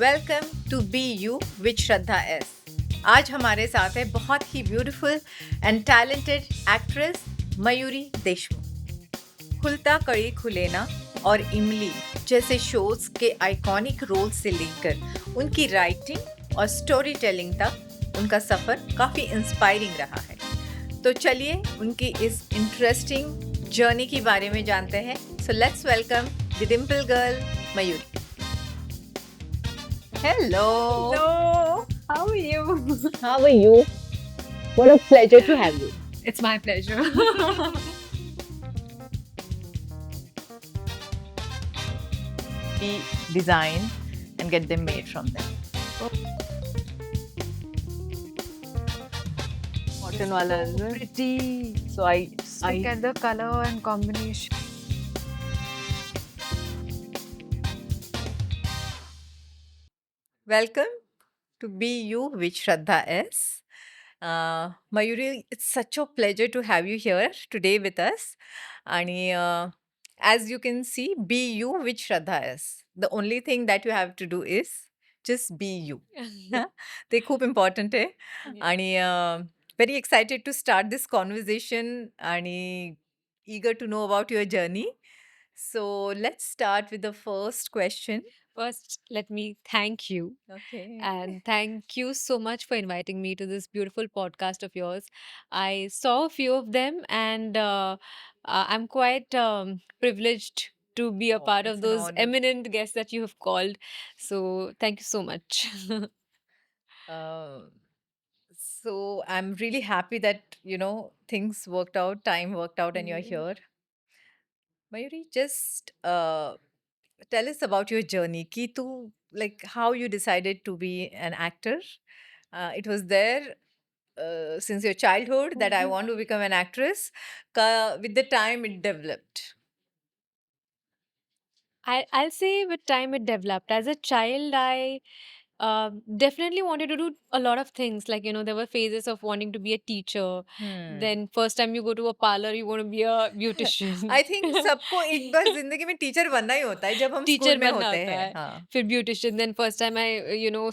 Welcome to be you with Shraddha S. आज हमारे साथ है बहुत ही beautiful and talented actress Mayuri Deshmukh. Khulta Kali खुलेना और इमली जैसे शोज के आइकॉनिक रोल से लेकर उनकी राइटिंग और स्टोरी टेलिंग तक उनका सफ़र काफ़ी इंस्पायरिंग रहा है। तो चलिए उनकी इस इंटरेस्टिंग जर्नी के बारे में जानते हैं। So let's welcome the Dimple girl Mayuri. Hello. Hello, how are you? How are you? What a pleasure to have you. It's my pleasure. We design and get them made from them. Cotton wala, isn't it? Pretty. So I Look at the color and combination. Welcome to Be You with Shraddha S. Mayuri, it's such a pleasure to have you here today with us. And as you can see, Be You with Shraddha S. The only thing that you have to do is just be you. ते खूप important आहे. आणि very excited to start this conversation आणि eager to know about your journey. So let's start with the first question. First, let me thank you. Okay. And thank you so much for inviting me to this beautiful podcast of yours. I saw a few of them, and I'm quite privileged to be a Oh, part it's of an those honor. eminent guests that you have called. So, thank you so much. Uh, so I'm really happy that things worked out, time worked out, and you're Mm. here. Mayuri, just tell us about your journey. Ki tu, like how you decided to be an actor. It was there since your childhood that I want to become an actress. With the time, it developed. I'll say with time it developed. As a child, I definitely wanted to do a lot of things. Like, there were phases of wanting to be a teacher. Hmm. Then, first time you go to a parlor, you want to be a beautician. I think सबको एक बार जिंदगी में teacher बनना ही होता है जब हम Teacher school में बनना होते होता हैं. है. हाँ. फिर beautician. Then, first time I,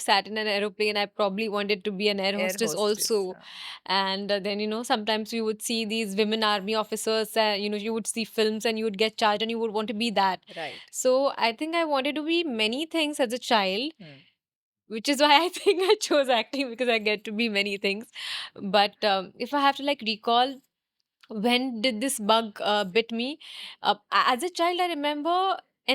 sat in an aeroplane, I probably wanted to be an air Air hostess hostess. also. हाँ. And then, sometimes you would see these women army officers, you would see films and you would get charged and you would want to be that. Right. So I think I wanted to be many things as a child, Hmm. which is why I think I chose acting because I get to be many things. But if I have to like recall when did this bug bit me, as a child, I remember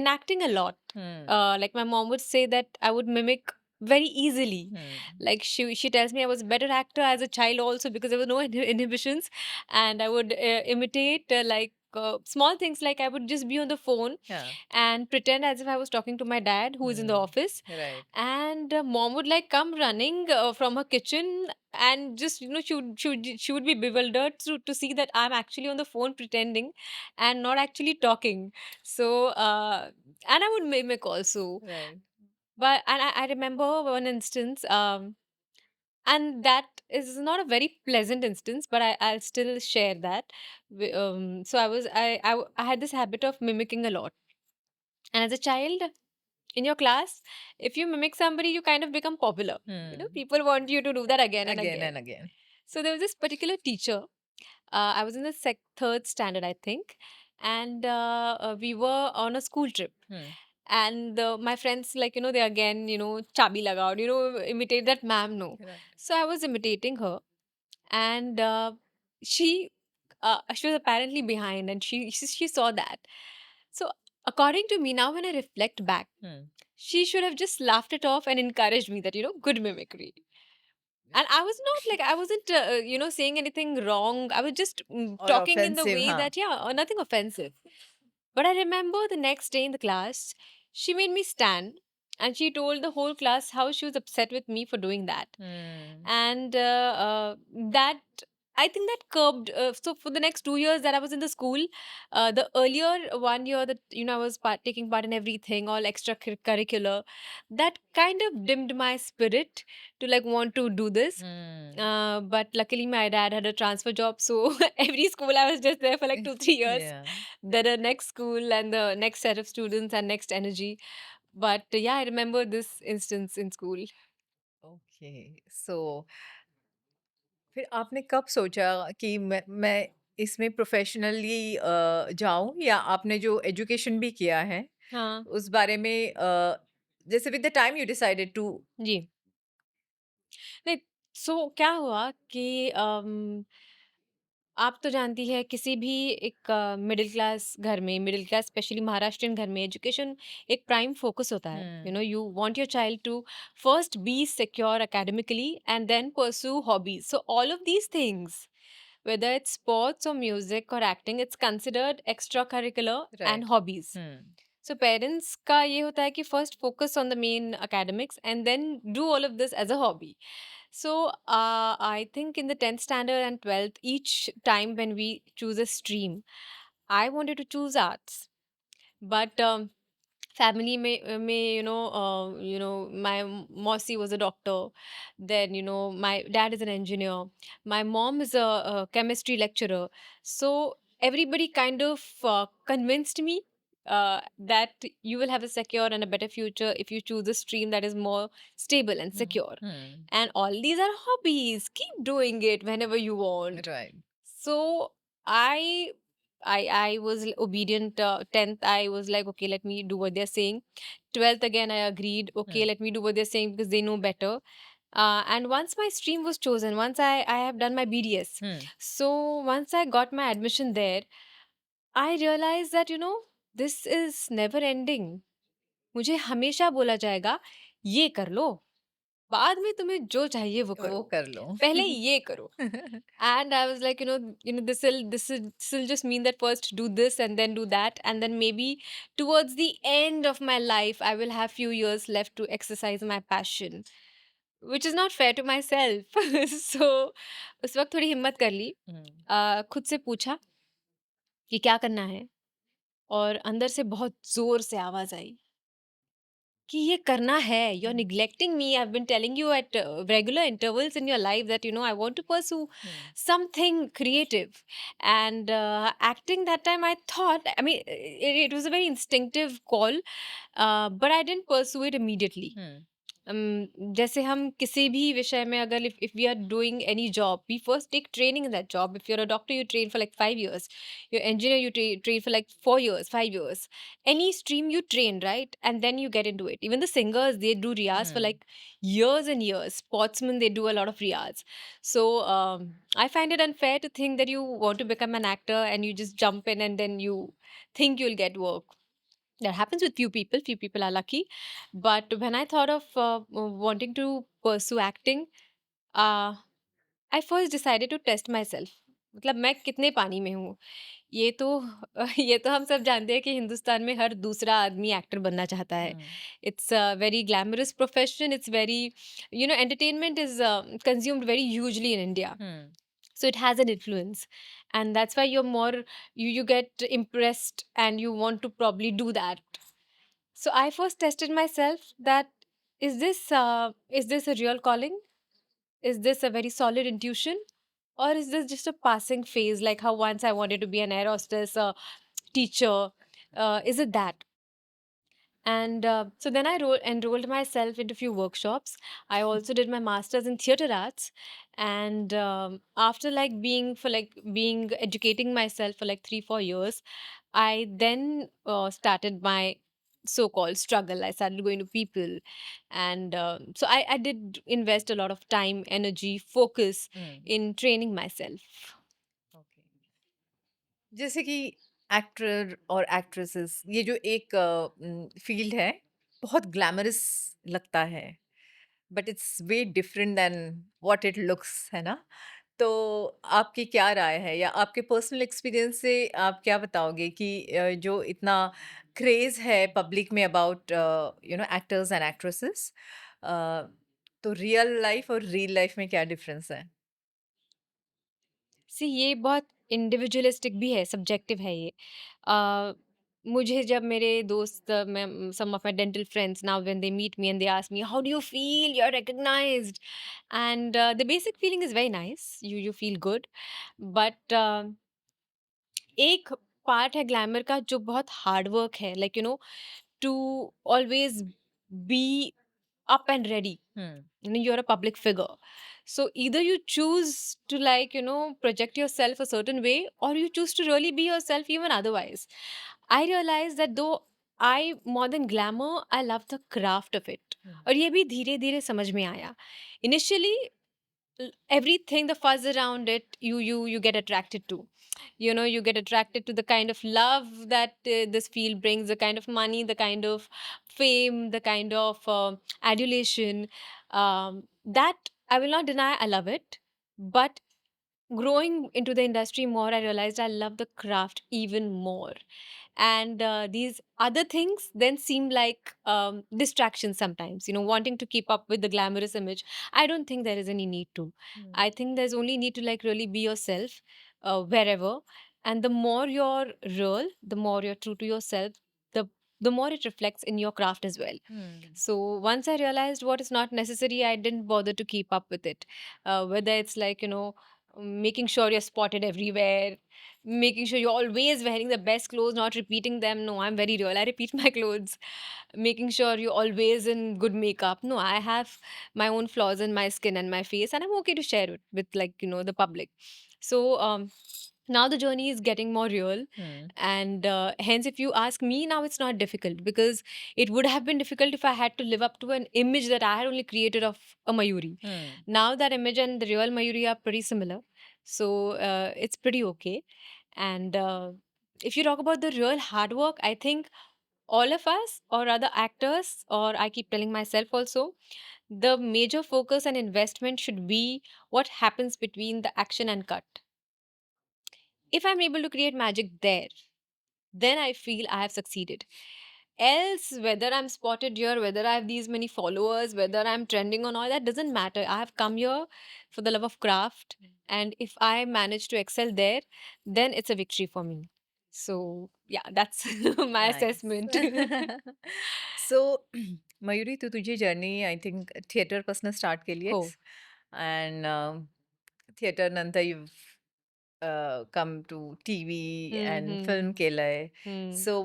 enacting a lot. Hmm. Like my mom would say that I would mimic very easily. Hmm. Like she tells me I was a better actor as a child also because there were no inhibitions, and I would imitate like small things, like I would just be on the phone Yeah. and pretend as if I was talking to my dad who is in the Hmm. office, Right. and mom would like come running from her kitchen, and just she would be bewildered to see that I'm actually on the phone pretending and not actually talking. So and I would mimic also. Right. But and I remember one instance, and that is not a very pleasant instance, but I'll still share that. So I had this habit of mimicking a lot, and as a child in your class, if you mimic somebody, you kind of become popular. Hmm. People want you to do that again and Again again. and again. So there was this particular teacher. I was in the third standard, I think, and we were on a school trip. Hmm. And my friends, like, they again, chabi lagaod, imitate that ma'am, no. Right. So I was imitating her, and she she was apparently behind, and she saw that. So according to me, now when I reflect back, Hmm. she should have just laughed it off and encouraged me that, good mimicry. And I was not like, I wasn't, saying anything wrong. I was just Or talking in the offensive, way huh? that, yeah, nothing offensive. But I remember the next day in the class, she made me stand and she told the whole class how she was upset with me for doing that. Hmm. And that, I think that curbed. So for the next 2 years that I was in the school, the earlier 1 year that I was taking part in everything, all extracurricular, that kind of dimmed my spirit to like want to do this. Hmm. But luckily my dad had a transfer job, so every school I was just there for like 2-3 years. Yeah. Then the next school and the next set of students and next energy. But yeah, I remember this instance in school. Okay, so फिर आपने कब सोचा कि मैं इसमें professionally जाऊँ, या आपने जो एजुकेशन भी किया है, हाँ, उस बारे में जैसे with the time you decided to जी। नहीं, सो क्या हुआ कि आप तो जानती है किसी भी एक मिडिल क्लास घर में, मिडिल क्लास स्पेशली महाराष्ट्रियन घर में एजुकेशन एक प्राइम फोकस होता है। Hmm, you want your child to first be secure academically and then pursue hobbies, so all of these things, whether it's sports or music or acting, it's considered extracurricular and right. hobbies. Hmm, So parents का ये होता है कि first focus on the main academics and then do all of this as a hobby. So I think in the 10th standard and 12th, each time when we choose a stream, I wanted to choose arts. But family may my mausi was a doctor, then my dad is an engineer, my mom is a chemistry lecturer, so everybody kind of convinced me that you will have a secure and a better future if you choose a stream that is more stable and hmm, secure, hmm, and all these are hobbies, keep doing it whenever you want. Right. So I I was obedient. 10th, I was like, okay, let me do what they're saying. 12th, again, I agreed, okay, hmm, let me do what they're saying because they know better. And once my stream was chosen, once I have done my BDS, hmm, so once I got my admission there, I realized that, this is never ending. मुझे हमेशा बोला जाएगा, ये कर लो, बाद में तुम्हें जो चाहिए वो वो करो, कर लो। पहले ये करो. And I was like, this will just mean that first do this and then do that, and then maybe towards the end of my life I will have few years left to exercise my passion, which is not fair to myself. So उस वक्त थोड़ी हिम्मत कर ली, हुँ, खुद से पूछा कि क्या करना है, और अंदर से बहुत जोर से आवाज आई कि ये करना है, you are hmm, neglecting me. I've been telling you at regular intervals in your life that I want to pursue hmm, something creative. And acting, that time I thought, I mean, it was a very instinctive call, but I didn't pursue it immediately. हुँ, जैसे हम किसी भी विषय में अगर if we are doing any job, we first take training in that job. If you're a doctor, you train for like 5 years. You're engineer, you train for like 4 years, 5 years. Any stream you train, right? And then you get into it. Even the singers, they do riyaz for hmm, like years and years. Sportsmen, they do a lot of riyaz. So I find it unfair to think that you want to become an actor and you just jump in and then you think you'll get work. That happens with few people are lucky. But when I thought of wanting to pursue acting, uh, I first decided to test myself. मतलब मैं कितने पानी में हूँ, ये तो ये तो हम सब जानते हैं कि हिंदुस्तान में हर दूसरा आदमी एक्टर बनना चाहता है. Hmm, it's a very glamorous profession. It's very, entertainment is consumed very hugely in India. Hmm, So it has an influence, and that's why you're more, you get impressed and you want to probably do that. So I first tested myself that is this a real calling? Is this a very solid intuition? Or is this just a passing phase, like how once I wanted to be an air hostess, a teacher? Is it that? And so then I enrolled myself into few workshops. I also did my master's in theater arts. And after like being educating myself for like 3 4 years, I then started my so-called struggle. I started going to people, and so I did invest a lot of time, energy, focus hmm, in training myself. Okay. जैसे कि actor और actresses, ये जो एक field है, बहुत glamorous लगता है, but it's way different than what it looks, है ना? तो आपकी क्या राय है, या आपके पर्सनल एक्सपीरियंस से आप क्या बताओगे कि जो इतना क्रेज है पब्लिक में अबाउट एक्टर्स एंड एक्ट्रेसेस, तो रियल लाइफ और रियल लाइफ में क्या डिफरेंस है? सी ये बहुत इंडिविजुअलिस्टिक भी है, सब्जेक्टिव है ये. अ, मुझे जब मेरे दोस्त, मैं some of my dental friends now when they meet me and they ask me how do you feel, you are recognised, and the basic feeling is very nice, you feel good. But एक part है glamour का जो बहुत hard work है, like to always be up and ready. You're a public figure, so either you choose to, like, project yourself a certain way, or you choose to really be yourself even otherwise. I realized that though I, more than glamour, I love the craft of it. और ये भी धीरे धीरे समझ में आया. Initially, everything, the fuzz around it, you get attracted to. You get attracted to the kind of love that this field brings, the kind of money, the kind of fame, the kind of adulation. That I will not deny, I love it. But growing into the industry more, I realized I love the craft even more. And these other things then seem like distractions sometimes, wanting to keep up with the glamorous image. I don't think there is any need to. I think there's only need to, like, really be yourself wherever. And the more you're real, the more you're true to yourself, the the more it reflects in your craft as well. So once I realized what is not necessary, I didn't bother to keep up with it. Whether it's like, making sure you're spotted everywhere, making sure you're always wearing the best clothes, not repeating them. No, I'm very real. I repeat my clothes. Making sure you're always in good makeup. No, I have my own flaws in my skin and my face, and I'm okay to share it with, like, the public. So now the journey is getting more real. And hence, if you ask me now, it's not difficult, because it would have been difficult if I had to live up to an image that I had only created of a Mayuri. Now that image and the real Mayuri are pretty similar. So it's pretty okay. And if you talk about the real hard work, I think all of us, or rather actors, or I keep telling myself also, the major focus and investment should be what happens between the action and cut. If I'm able to create magic there, then I feel I have succeeded. Else, whether I'm spotted here, whether I have these many followers, whether I'm trending or not, that doesn't matter. I have come here for the love of craft. And if I manage to excel there, then it's a victory for me. So, yeah, that's my Nice. assessment. सो मयुरी, तू तुझी journey I think थिएटरपासून start केली हो. आहेस and theatre नंतर you come to TV and film केलंय. Hmm. So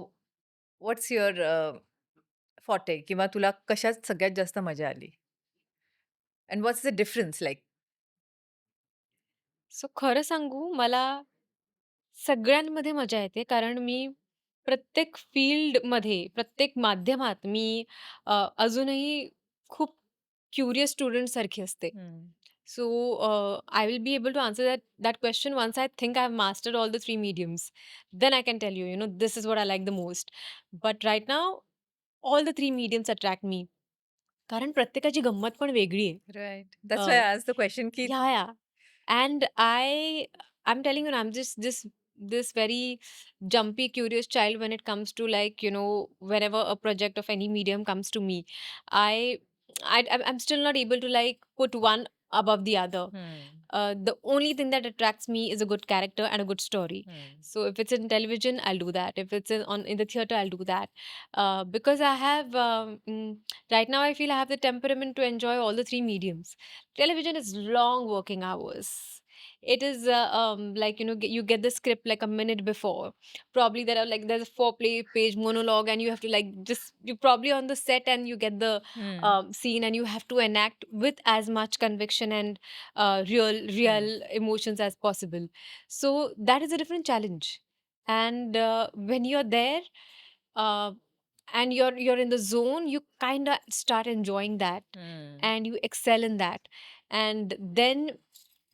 what's your फॉटे, किंवा तुला कशात सगळ्यात जास्त मजा आली, and what's the difference like? So खरं सांगू, मला सगळ्यांमध्ये मजा येते, कारण मी प्रत्येक फील्डमध्ये, प्रत्येक माध्यमात मी अजूनही खूप क्युरियस स्टुडंट सारखी असते. So I will be able to answer that question once I think I've mastered all the three mediums. Then I can tell you, this is what I like the most. But right now, all the three mediums attract me. कारण प्रत्येकाची गंमत पण वेगळी आहे. Right, that's why I asked the question की Yeah, yeah. And I'm telling you, I'm just this very jumpy, curious child when it comes to, like, whenever a project of any medium comes to me, I I'm still not able to, like, put one above the other. The only thing that attracts me is a good character and a good story. So if it's in television, I'll do that. If it's in the theater, I'll do that. Because I have right now, I feel I have the temperament to enjoy all the three mediums. Television is long working hours. It is like, you get the script like a minute before. Probably there's a page monologue, and you have to, like, just, you're probably on the set and you get the scene, and you have to enact with as much conviction and real emotions as possible. So that is a different challenge. And when you're there, uh, and you're in the zone, you kind of start enjoying that, and you excel in that. And then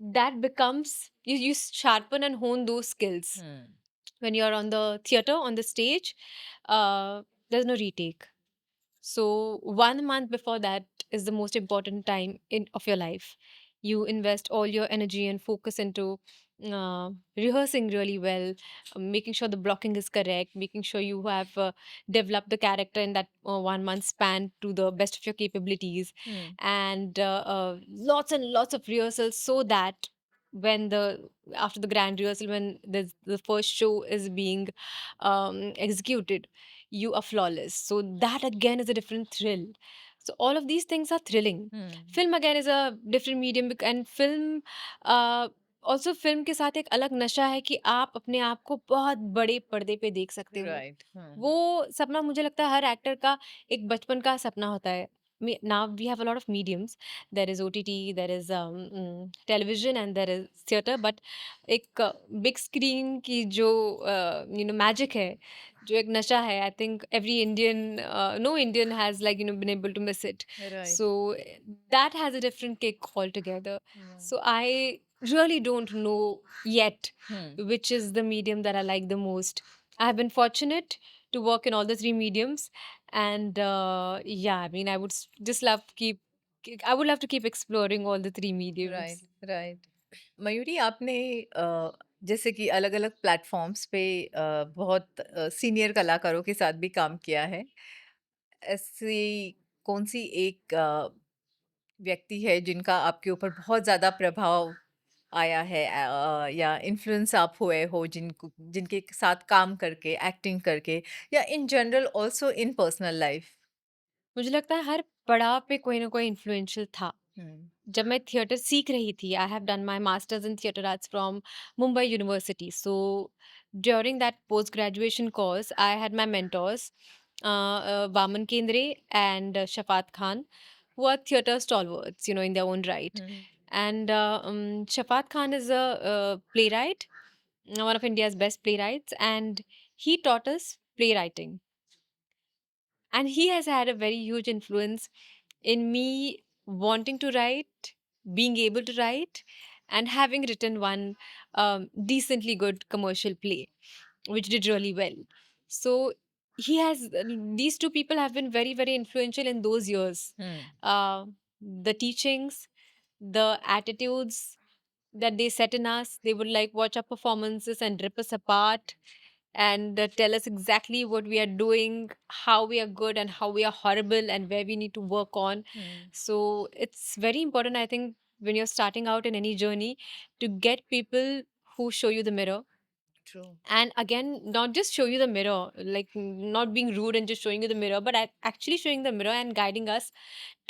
that becomes, you sharpen and hone those skills. When you're on the theater, on the stage, there's no retake. So 1 month before that is the most important time of your life. You invest all your energy and focus into rehearsing really well, making sure the blocking is correct, making sure you have developed the character in that 1 month span to the best of your capabilities, and lots and lots of rehearsals, so that when after the grand rehearsal, when the first show is being executed, you are flawless. So that again is a different thrill. So all of these things are thrilling. Film again is a different medium, and film, uh, also film के साथ एक अलग नशा है कि आप अपने आप को बहुत बड़े पर्दे पे देख सकते हो। राइट। वो सपना मुझे लगता है हर एक्टर का एक बचपन का सपना होता है। Now we have a lot of mediums, there is OTT, there is television and there is theatre, but एक बिग स्क्रीन की जो मैजिक है, जो एक नशा है, I think every Indian, no Indian has like been able to miss it. Right. So that has a different kick altogether. So I really don't know yet which is the medium that I like the most. I have been fortunate to work in all the three mediums, and yeah, I mean, I would just love I would love to keep exploring all the three mediums. Right, right. Mayuri, आपने जैसे कि अलग-अलग platforms पे बहुत senior कलाकारों के साथ भी काम किया है। ऐसी कौन-सी एक व्यक्ति है जिनका आपके ऊपर बहुत ज़्यादा प्रभाव आया है, या इन्फ्लुएंस आप हुए हो जिनके साथ काम करके, एक्टिंग करके, या in general also in personal life? मुझे लगता है हर पड़ाव पे कोई ना कोई इन्फ्लुएंशियल था. हुँ। जब मैं थिएटर सीख रही थी, I have done my masters in theatre arts from Mumbai university. So during that post graduation course I had my mentors, Waman Kendre and Shafat Khan, who are theater stalwarts, in their own right. Hmm, And Shafat Khan is a playwright, one of India's best playwrights, and he taught us playwriting. And he has had a very huge influence in me wanting to write, being able to write, and having written one decently good commercial play, which did really well. So these two people have been very, very influential in those years. Hmm, The teachings, the attitudes that they set in us, they would like watch our performances and rip us apart and tell us exactly what we are doing, how we are good and how we are horrible, and where we need to work on. Hmm, So it's very important, I think, when you're starting out in any journey, to get people who show you the mirror. True. And again, not just show you the mirror, like not being rude and just showing you the mirror, but actually showing the mirror and guiding us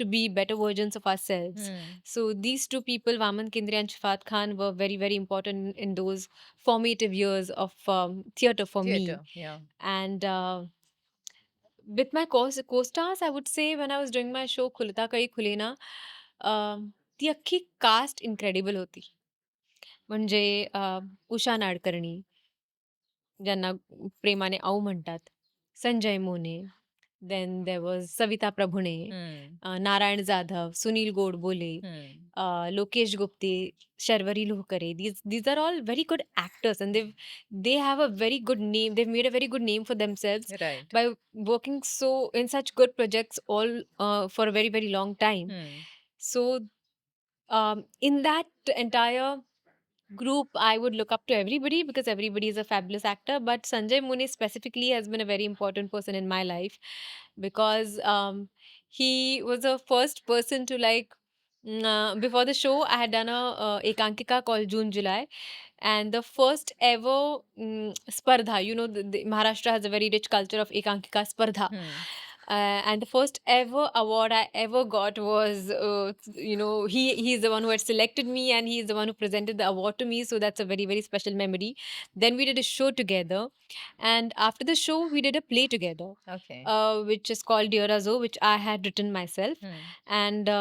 to be better versions of ourselves. Hmm, So these two people, Vaman Kindre and Shafat Khan, were very, very important in those formative years of theater for me. Theatre, या। And with my co-stars, I would say when I was doing my show Khulta Kai Khulena, ती अख्खी cast incredible होती. म्हणजे उषा नाडकर्णी, ज्यांना प्रेमाने आऊ म्हणतात, Sanjay Mone, then there was Savita Prabhune, hmm, Narayan Jadhav, Sunil Godbole, hmm, Lokesh Gupte, Sharvari Lohkare. These are all very good actors, and they have a very good name. They've made a very good name for themselves right. by working so in such good projects all for a very, very long time. Hmm, So in that entire group, I would look up to everybody because everybody is a fabulous actor. But Sanjay Mune specifically has been a very important person in my life because he was the first person to before the show, I had done a ekankika called June July, and the first ever spardha. The Maharashtra has a very rich culture of ekankika spardha. Hmm, And the first ever award I ever got was, he's the one who had selected me and he's the one who presented the award to me. So that's a very, very special memory. Then we did a show together. And after the show, we did a play together, okay. which is called Dear Azo, which I had written myself. Hmm, And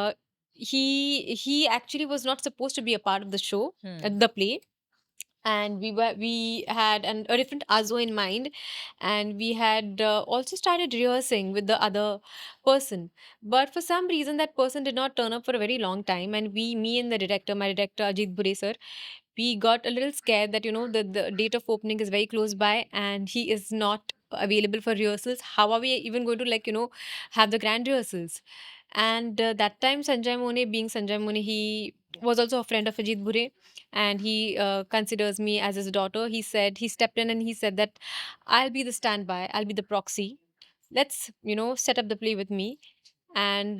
he actually was not supposed to be a part of the show, hmm, the play, and we had a different Azo in mind, and we had also started rehearsing with the other person, but for some reason that person did not turn up for a very long time, and me and the director, my director Ajit Bure sir, we got a little scared that the date of opening is very close by and he is not available for rehearsals. How are we even going to have the grand rehearsals? And that time Sanjay Mone, being Sanjay Mone, he was also a friend of Ajit Bure, and he considers me as his daughter. He stepped in and he said that I'll be the standby, I'll be the proxy. Let's set up the play with me, and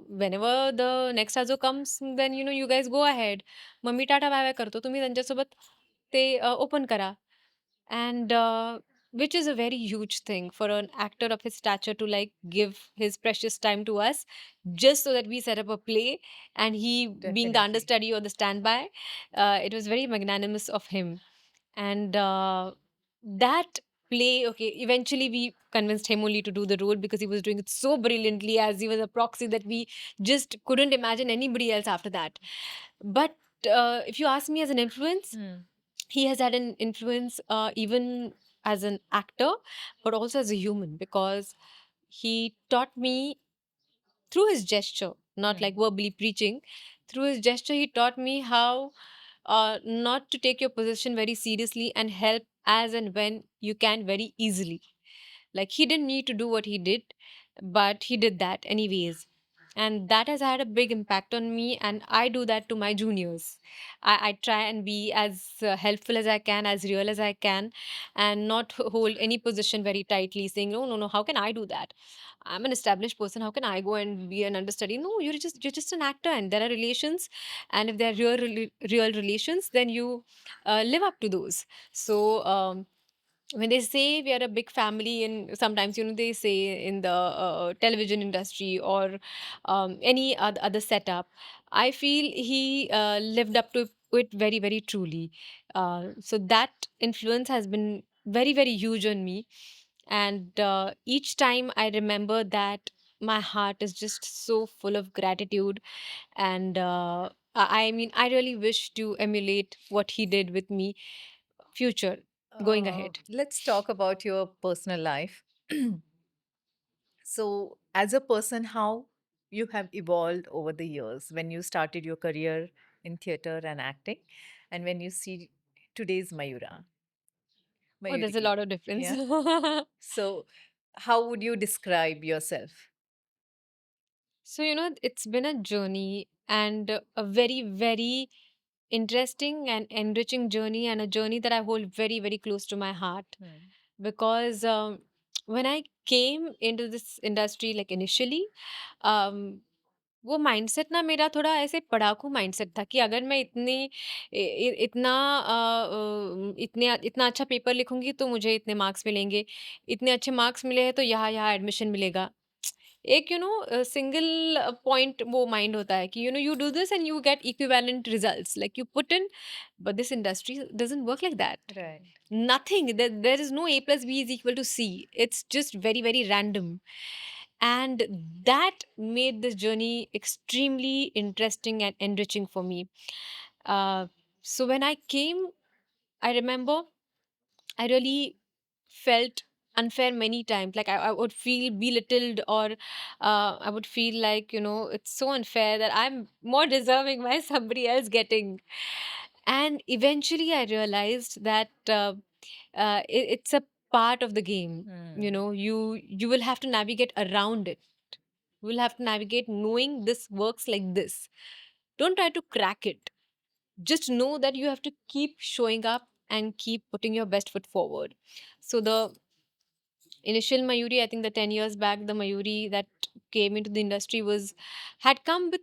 whenever the next Azo comes, then you guys go ahead. मग tata bye bye करतो, तुम्ही त्यांच्यासोबत ते open करा. And which is a very huge thing for an actor of his stature to like give his precious time to us just so that we set up a play, and he being the Definitely. understudy or the standby. It was very magnanimous of him. And that play, okay, eventually we convinced him only to do the role because he was doing it so brilliantly, as he was a proxy that we just couldn't imagine anybody else after that. But if you ask me as an influence, Hmm. he has had an influence even as an actor, but also as a human, because he taught me through his gesture, not like Hmm. verbally preaching. Through his gesture, he taught me how not to take your position very seriously and help as and when you can very easily. Like, he didn't need to do what he did, but he did that anyways. And that has had a big impact on me, and I do that to my juniors. I try and be as helpful as I can, as real as I can, and not hold any position very tightly, saying, no, no, no, how can I do that? I'm an established person. How can I go and be an understudy? No, you're just an actor, and there are relations, and if they're real relations, then you live up to those. So when they say we are a big family, and sometimes they say in the television industry or any other setup, I feel he lived up to it very very truly. So that influence has been very very huge on me, and each time I remember that, my heart is just so full of gratitude. And I mean, I really wish to emulate what he did with me future, going ahead. Let's talk about your personal life. So, as a person, how you have evolved over the years when you started your career in theater and acting, and when you see today's Oh, there's a Mayuri. lot of difference. Yeah. So, how would you describe yourself? So, it's been a journey, and a very, very interesting and enriching journey, and a journey that I hold very, very close to my heart. Hmm. Because when I came into this industry, like initially, um, वो mindset ना मेरा थोड़ा ऐसे पढ़ाकू mindset था कि अगर मैं इतना अच्छा पेपर लिखूंगी तो मुझे इतने मार्क्स मिलेंगे, इतने अच्छे मार्क्स मिले हैं तो यहाँ यहाँ एडमिशन मिलेगा। एक सिंगल पॉइंट वो माइंड होता है कि you do this and you get equivalent results like you put in, but this industry doesn't work like that. Right. Nothing. There is no A plus B is equal to C. It's just very, very random. And that made this journey extremely interesting and enriching for me. Uh, so when I came, I remember I really felt unfair many times. Like I would feel belittled, or I would feel like, it's so unfair that I'm more deserving by somebody else getting. And eventually I realized that it's a part of the game. Hmm. You will have to navigate around it. You will have to navigate knowing this works like this. Don't try to crack it. Just know that you have to keep showing up and keep putting your best foot forward. So the initial Mayuri, I think the 10 years back, the Mayuri that came into the industry had come with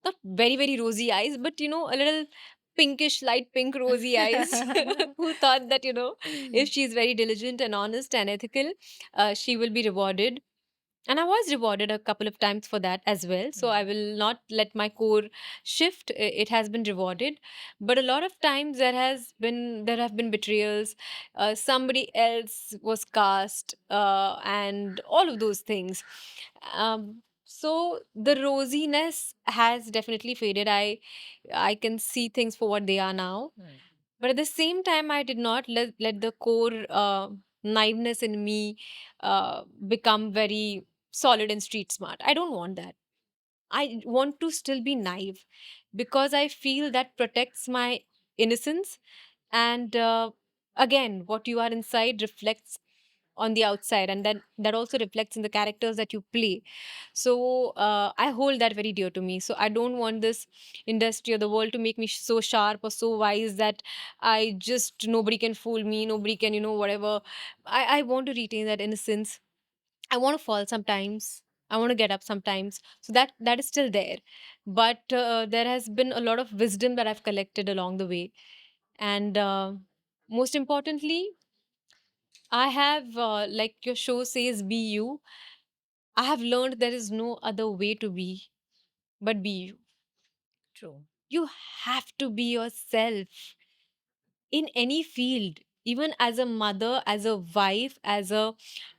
not very, very rosy eyes, but a little pinkish, light pink rosy eyes, who thought that, if she's very diligent and honest and ethical, she will be rewarded. And I was rewarded a couple of times for that as well. So I Hmm. will not let my core shift. It has been rewarded. But a lot of times there have been betrayals. Somebody else was cast, and all of those things. So the rosiness has definitely faded. I can see things for what they are now. Hmm. But at the same time, I did not let the core naiveness in me become very solid and street smart. I don't want that. I want to still be naive, because I feel that protects my innocence. And again, what you are inside reflects on the outside, and that also reflects in the characters that you play. So I hold that very dear to me. So I don't want this industry or the world to make me so sharp or so wise that I just nobody can fool me, nobody can whatever. I want to retain that innocence. I want to fall sometimes, I want to get up sometimes, so that is still there. But there has been a lot of wisdom that I've collected along the way. And most importantly, I have, like your show says, be you. I have learned there is no other way to be but be you. True. You have to be yourself in any field, even as a mother, as a wife, as a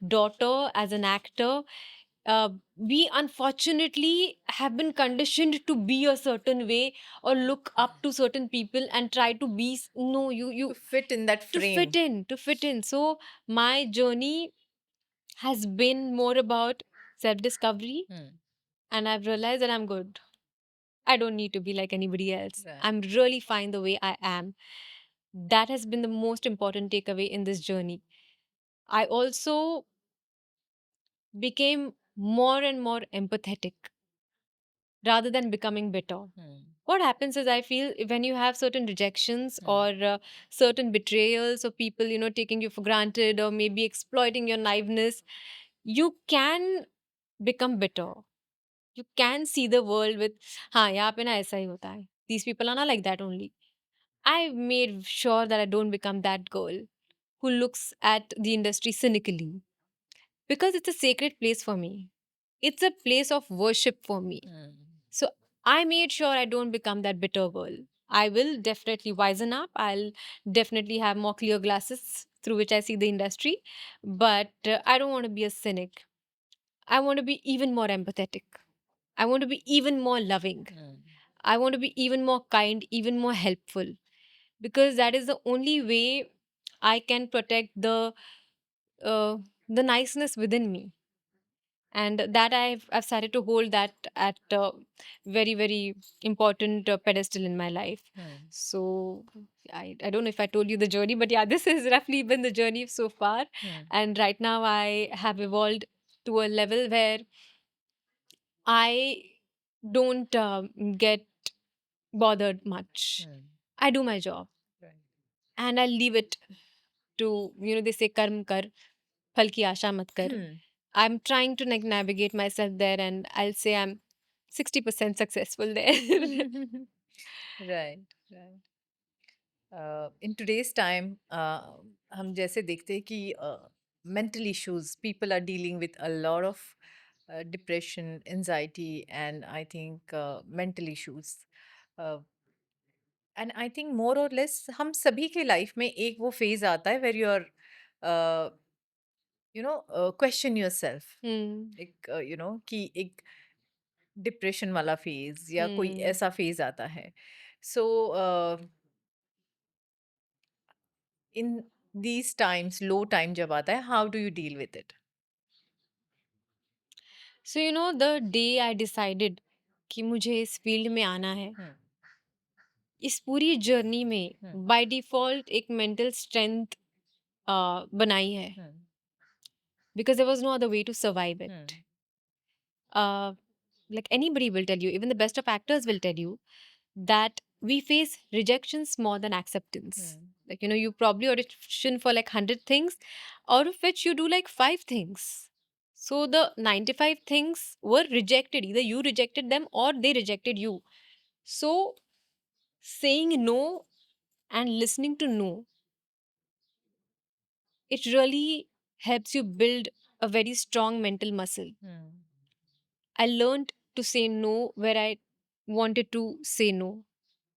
daughter, as an actor. We unfortunately have been conditioned to be a certain way or look up to certain people and try to be no you To you fit in that to fit frame. in, to fit in. So my journey has been more about self discovery, Hmm. and I've realized that I'm good. I don't need to be like anybody else. Right. I'm really fine the way I am. That has been the most important takeaway in this journey. I also became more and more empathetic rather than becoming bitter. Hmm. What happens is, I feel when you have certain rejections Hmm. or certain betrayals, or people, taking you for granted or maybe exploiting your naiveness, you can become bitter. You can see the world with, हाँ यहाँ पे ना ऐसा ही होता है. These people are not like that only. I made sure that I don't become that girl who looks at the industry cynically, because it's a sacred place for me. It's a place of worship for me. Hmm. So I made sure I don't become that bitter girl. I will definitely wisen up. I'll definitely have more clear glasses through which I see the industry. But I don't want to be a cynic. I want to be even more empathetic. I want to be even more loving. Hmm. I want to be even more kind, even more helpful, because that is the only way I can protect uh, the niceness within me, and that I've started to hold that at a very very important pedestal in my life. Hmm. So I don't know if I told you the journey, but yeah, this has roughly been the journey so far. Hmm. And right now I have evolved to a level where I don't get bothered much. Hmm. I do my job Right. and I leave it to, they say karm kar, phal ki aasha mat kar. Hmm. I'm trying to like navigate myself there, and I'll say I'm 60% successful there. Right. Right. In today's time, हम जैसे देखते हैं कि mental issues, people are dealing with a lot of depression, anxiety, and I think mental issues. Uh, and I think more or less हम सभी के life में एक वो फेज आता है where you are question yourself. Hmm. एक कि एक डिप्रेशन वाला फेज या कोई Hmm. ऐसा फेज आता है. So in these times low time जब आता है, how do you deal with it? So the day I decided कि मुझे इस फील्ड में आना है, इस पूरी जर्नी में बाय डिफॉल्ट एक मेंटल स्ट्रेंथ बनाई है, because there was no other way to survive it. Like anybody will tell you, even the best of actors will tell you that we face rejections more than acceptance. Like, you probably audition for like 100 things, out of which you do like 5 things. So the 95 things were rejected. Either you rejected them or they rejected you. So saying no and listening to no, it really helps you build a very strong mental muscle. I learned to say no where I wanted to say no,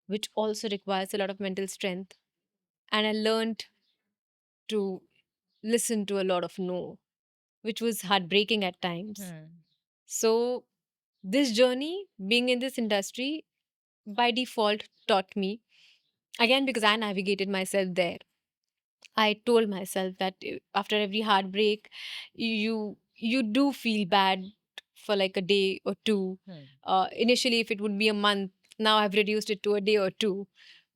which also requires a lot of mental strength. And I learned to listen to a lot of no, which was heartbreaking at times. So, this journey, being in this industry, by default taught me, again, because I navigated myself there. I told myself that after every heartbreak, you do feel bad for like a day or two. Initially, if it would be a month, now I've reduced it to a day or two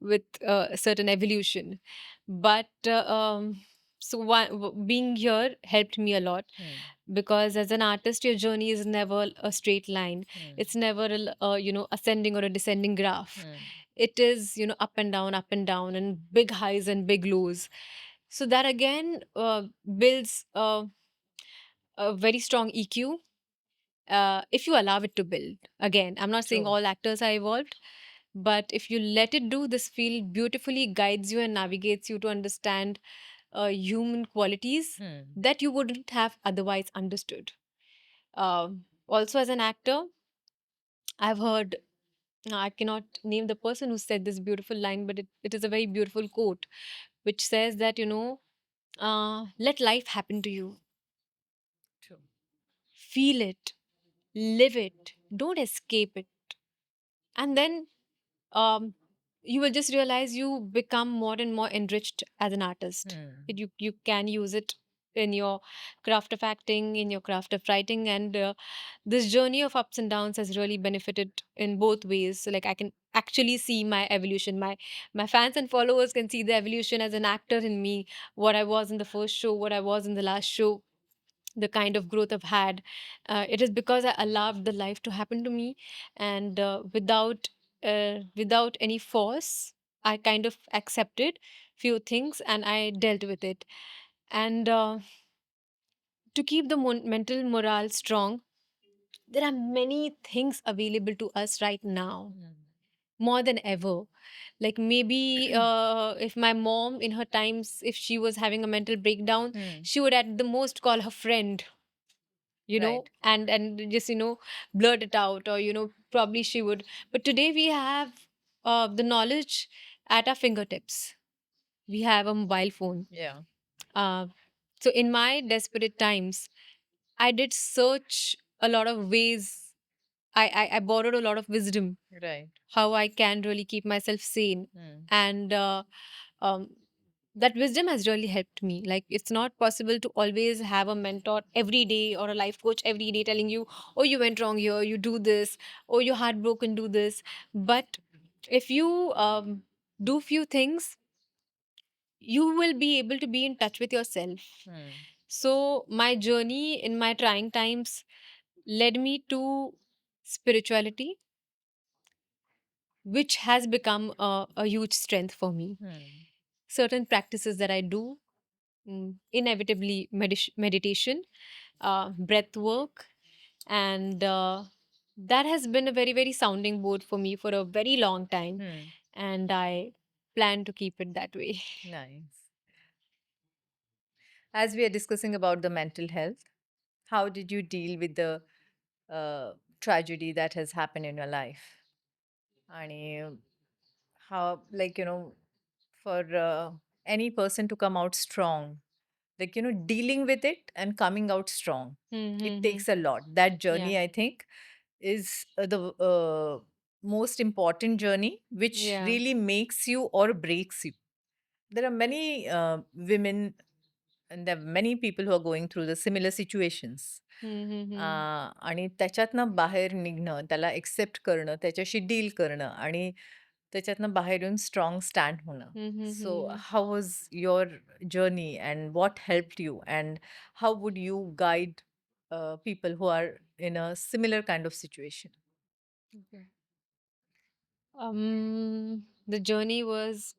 with a certain evolution. But so being here helped me a lot, because as an artist, your journey is never a straight line. It's never ascending or a descending graph. It is up and down, and big highs and big lows. So that again builds a very strong EQ, if you allow it to build. Again, I'm not saying True. all actors are evolved, but if you let it do, this field beautifully guides you and navigates you to understand human qualities that you wouldn't have otherwise understood. Also, as an actor, I've heard, I cannot name the person who said this beautiful line, but it is a very beautiful quote, which says that, let life happen to you, True. feel it, live it, don't escape it. And then um, you will just realize you become more and more enriched as an artist. You can use it in your craft of acting, in your craft of writing, and this journey of ups and downs has really benefited in both ways. So, like, I can actually see my evolution. My fans and followers can see the evolution as an actor in me, what I was in the first show, what I was in the last show, the kind of growth I've had. It is because I allowed the life to happen to me, and without any force, I kind of accepted few things and I dealt with it. And to keep the mental morale strong, there are many things available to us right now, more than ever. Like, maybe if my mom in her times, if she was having a mental breakdown, she would at the most call her friend, Right. and just blurt it out, or probably she would. But today we have the knowledge at our fingertips. We have a mobile phone. Yeah. uh, so in my desperate times, I did search a lot of ways. I borrowed a lot of wisdom, Right. how I can really keep myself sane. And um, that wisdom has really helped me. Like, it's not possible to always have a mentor every day or a life coach every day telling you, oh, you went wrong here, you do this, oh, you're heartbroken, do this. But if you do few things, you will be able to be in touch with yourself. So my journey in my trying times led me to spirituality, which has become a huge strength for me. Certain practices that I do, inevitably meditation, breath work, and that has been a very, very sounding board for me for a very long time. And I plan to keep it that way. Nice. As we are discussing about the mental health, how did you deal with the tragedy that has happened in your life? And how, like, for any person to come out strong, like, dealing with it and coming out strong, it takes a lot. That Yeah. journey, I think, is the most important journey, which Yeah. really makes you or breaks you. There are many women and there are many people who are going through the similar situations. आणि त्याच्यातनं बाहेर निघणं, त्याला accept करणं, त्याच्याशी deal करणं आणि त्याच्यातनं बाहेर येऊन स्ट्रॉंग स्टँड होणं. So how was your journey and what helped you and how would you guide people who are in a similar kind of situation? Okay. The journey was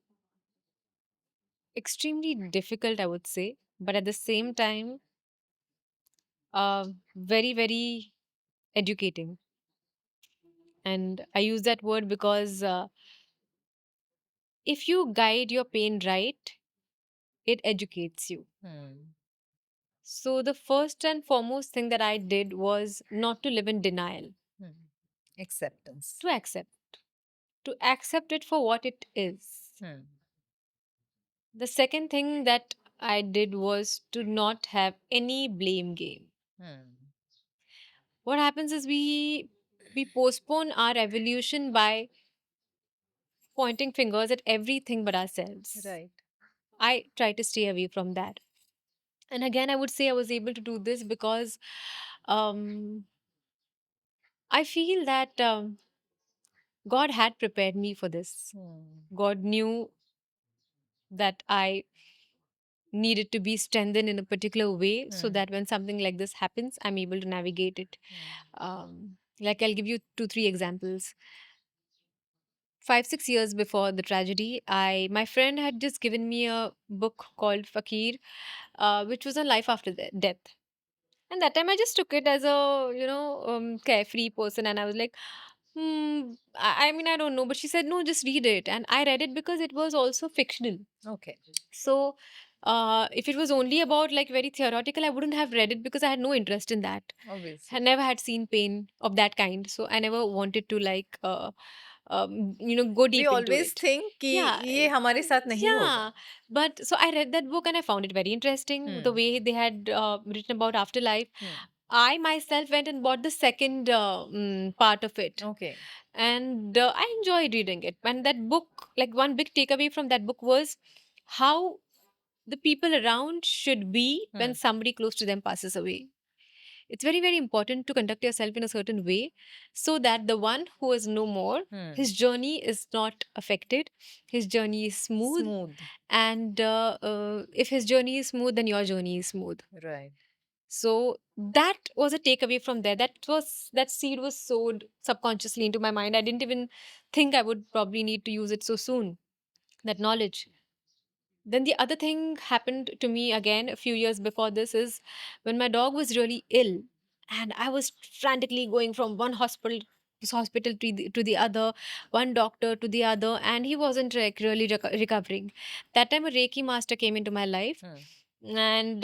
extremely difficult, I would say, but at the same time, very, very educating. And I use that word because if you guide your pain right, it educates you. So, the first and foremost thing that I did was not to live in denial, Acceptance. to accept it for what it is. The second thing that I did was to not have any blame game. What happens is we postpone our evolution by pointing fingers at everything but ourselves. Right. I try to stay away from that. And again, I would say I was able to do this because um, I feel that God had prepared me for this. God knew that I needed to be strengthened in a particular way so that when something like this happens, I'm able to navigate it. Like, I'll give you 2, 3 examples. 5, 6 years before the tragedy, my friend had just given me a book called Fakir, which was on life after death. And that time I just took it as a, carefree person. And I was like, I mean, I don't know. But she said, no, just read it. And I read it because it was also fictional. Okay. So If it was only about like very theoretical, I wouldn't have read it because I had no interest in that. I Obviously. never had seen pain of that kind, so I never wanted to like go We deep into always it. think कि Yeah, ये हमारे साथ नहीं होगा. yeah. But so I read that book and I found it very interesting. The Hmm. way they had written about afterlife. Hmm. I myself went and bought the second part of it, Okay. and I enjoyed reading it. And that book, like one big takeaway from that book was how the people around should be Hmm. when somebody close to them passes away. It's very, very important to conduct yourself in a certain way so that the one who is no more, Hmm. his journey is not affected, his journey is smooth, Smooth. and if his journey is smooth, then your journey is smooth. Right. So that was a takeaway from there. That seed was sowed subconsciously into my mind. I didn't even think I would probably need to use it so soon. That knowledge. Then the other thing happened to me again a few years before this is when my dog was really ill, and I was frantically going from one hospital to the other, one doctor to the other, and he wasn't like really recovering. That time a Reiki master came into my life, Hmm. and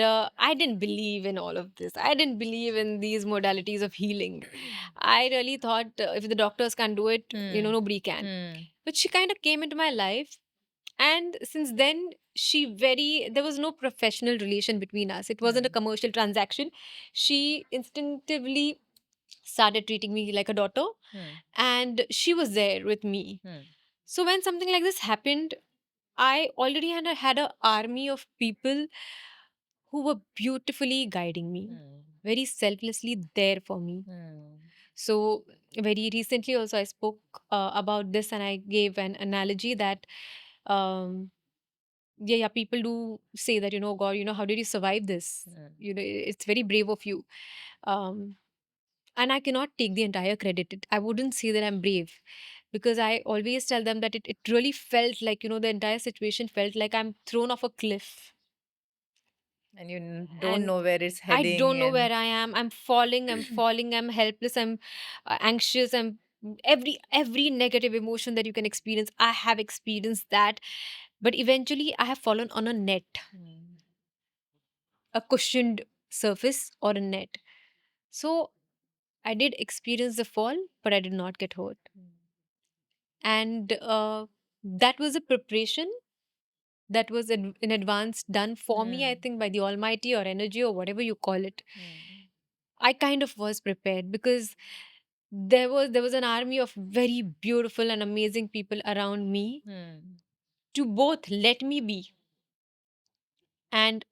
I didn't believe in all of this. I didn't believe in these modalities of healing. I really thought if the doctors can't do it, Hmm. nobody can. Hmm. But she kind of came into my life, and since then there was no professional relation between us. It wasn't a Hmm. commercial transaction. She instinctively started treating me like a daughter, Hmm. and she was there with me. Hmm. So when something like this happened, I already had an army of people who were beautifully guiding me, Hmm. very selflessly there for me. Hmm. So very recently also I spoke about this, and I gave an analogy that um, yeah, people do say that, God, how did you survive this? Hmm. It's very brave of you. Um, and I cannot take the entire credit. I wouldn't say that I'm brave, because I always tell them that it really felt like, the entire situation felt like I'm thrown off a cliff, And you don't and know where it's I heading don't know and where I am. I'm falling, I'm helpless, I'm anxious, I'm every negative emotion that you can experience. I have experienced that, but eventually I have fallen on a net, Hmm. a cushioned surface or a net. So I did experience the fall, but I did not get hurt. And that was a preparation that was in advance done for me, I Hmm. think, by the Almighty or energy or whatever you call it. Hmm. I kind of was prepared because there was an army of very beautiful and amazing people around me Hmm. to both let me be and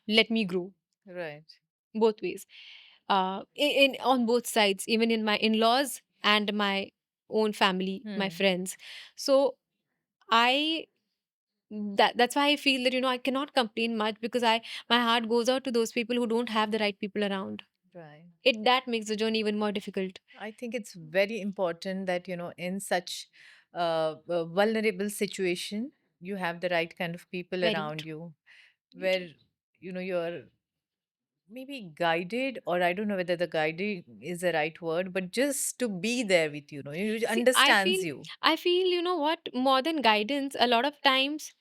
let me grow, Right. both ways. In on both sides, even in my in-laws and my own family, my Hmm. friends. So I that's why I feel that I cannot complain much, because I my heart goes out to those people who don't have the right people around. Right. It that makes the journey even more difficult. I think it's very important that, in such vulnerable situation, you have the right kind of people Very around true. you Very true. where, you're maybe guided, or I don't know whether the guiding is the right word, but just to be there with you See, understands you. I feel, what, more than guidance, a lot of times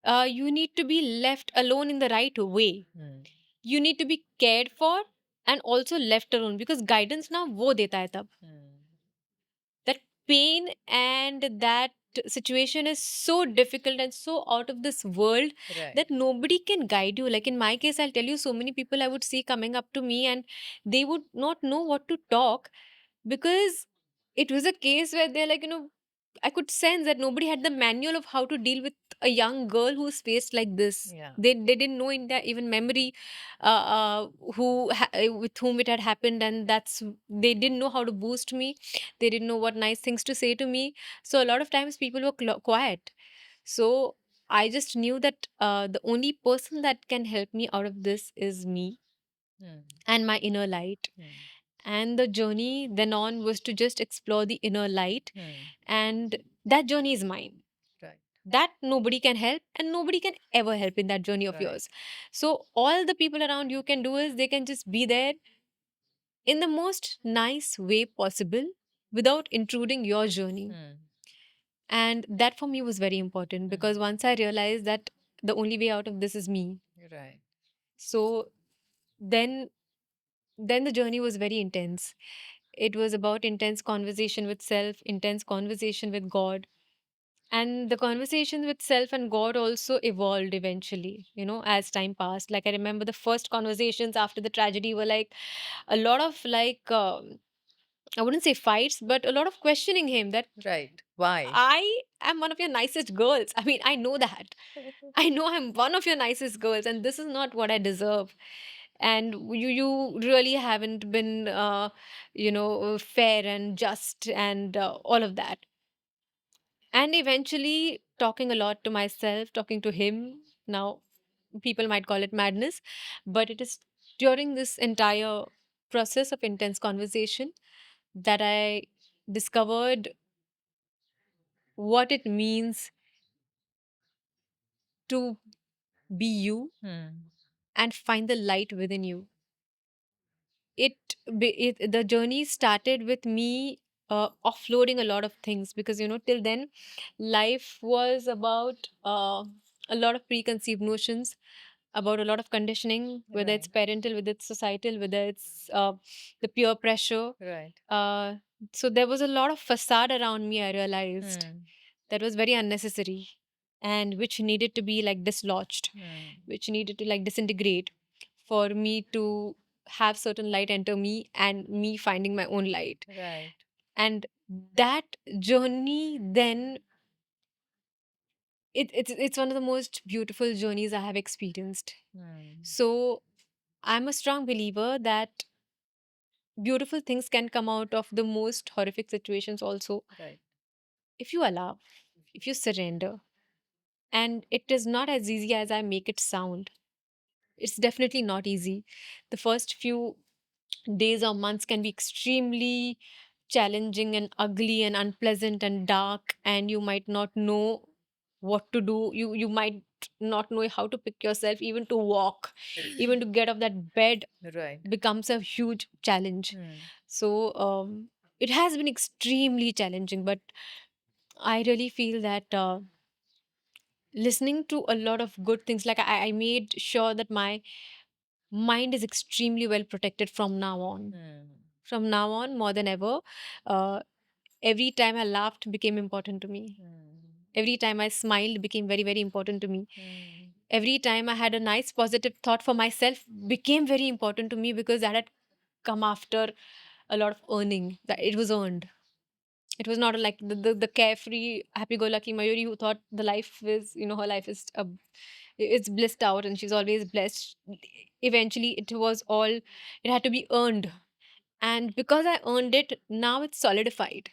you need to be left alone in the right way. Hmm. You need to be cared for and also left alone, because guidance now wo deta hai tab. Hmm. That pain and that situation is so difficult and so out of this world Right. that nobody can guide you. Like in my case, I'll tell you, so many people I would see coming up to me, and they would not know what to talk, because it was a case where they're like, I could sense that nobody had the manual of how to deal with a young girl who's faced like this. Yeah. They didn't know in their even memory with whom it had happened, and they didn't know how to boost me. They didn't know what nice things to say to me. So a lot of times people were quiet. So I just knew that the only person that can help me out of this is me Hmm. and my inner light. Hmm. And the journey then on was to just explore the inner light, Hmm. and that journey is mine. Right. That nobody can help, and nobody can ever help in that journey of Right. yours. So all the people around you can do is they can just be there in the most nice way possible without intruding your journey. Hmm. And that for me was very important, because Hmm. once I realized that the only way out of this is me. Right. So then then the journey was very intense. It was about intense conversation with self, intense conversation with God. And the conversation with self and God also evolved eventually, as time passed. Like, I remember the first conversations after the tragedy were like a lot of I wouldn't say fights, but a lot of questioning him that Right. Why? I am one of your nicest girls. I mean, I know that. I know I'm one of your nicest girls, and this is not what I deserve. And you really haven't been, fair and just and all of that. And eventually, talking a lot to myself, talking to him. Now, people might call it madness, but it is during this entire process of intense conversation that I discovered what it means to be you Hmm. and find the light within you. The journey started with me offloading a lot of things, because till then life was about a lot of preconceived notions, about a lot of conditioning, whether it's Right. parental, whether it's societal, whether it's the peer pressure. Right. uh, so there was a lot of facade around me, I realized, Hmm. that was very unnecessary, and which needed to be like dislodged, Hmm. which needed to like disintegrate for me to have certain light enter me and me finding my own light. Right. And that journey then, it's one of the most beautiful journeys I have experienced. Hmm. So I'm a strong believer that beautiful things can come out of the most horrific situations also, Right. if you allow, if you surrender. And it is not as easy as I make it sound. It's definitely not easy. The first few days or months can be extremely challenging and ugly and unpleasant and dark, and you might not know what to do. You might not know how to pick yourself, even to walk, even to get off that bed Right. becomes a huge challenge. Hmm. So it has been extremely challenging, but I really feel that listening to a lot of good things, like I made sure that my mind is extremely well protected from now on. Hmm. From now on, more than ever, uh, every time I laughed became important to me. Hmm. Every time I smiled became very, very important to me. Hmm. Every time I had a nice positive thought for myself became very important to me, because that had come after a lot of earning, that it was earned. It was not like the carefree, happy-go-lucky Mayuri who thought the life is, her life is it's blissed out and she's always blessed. Eventually, it was all, it had to be earned. And because I earned it, now it's solidified.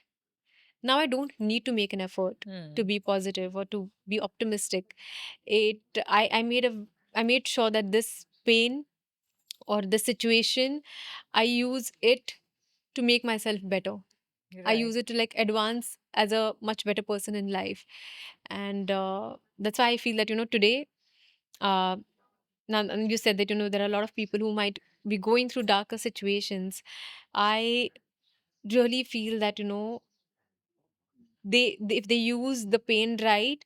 Now I don't need to make an effort to Hmm. be positive or to be optimistic. It I made sure that this pain or the situation, I use it to make myself better. I Right. use it to like advance as a much better person in life. And that's why I feel that, today, uh, now and you said that, there are a lot of people who might be going through darker situations. I really feel that, if they use the pain right,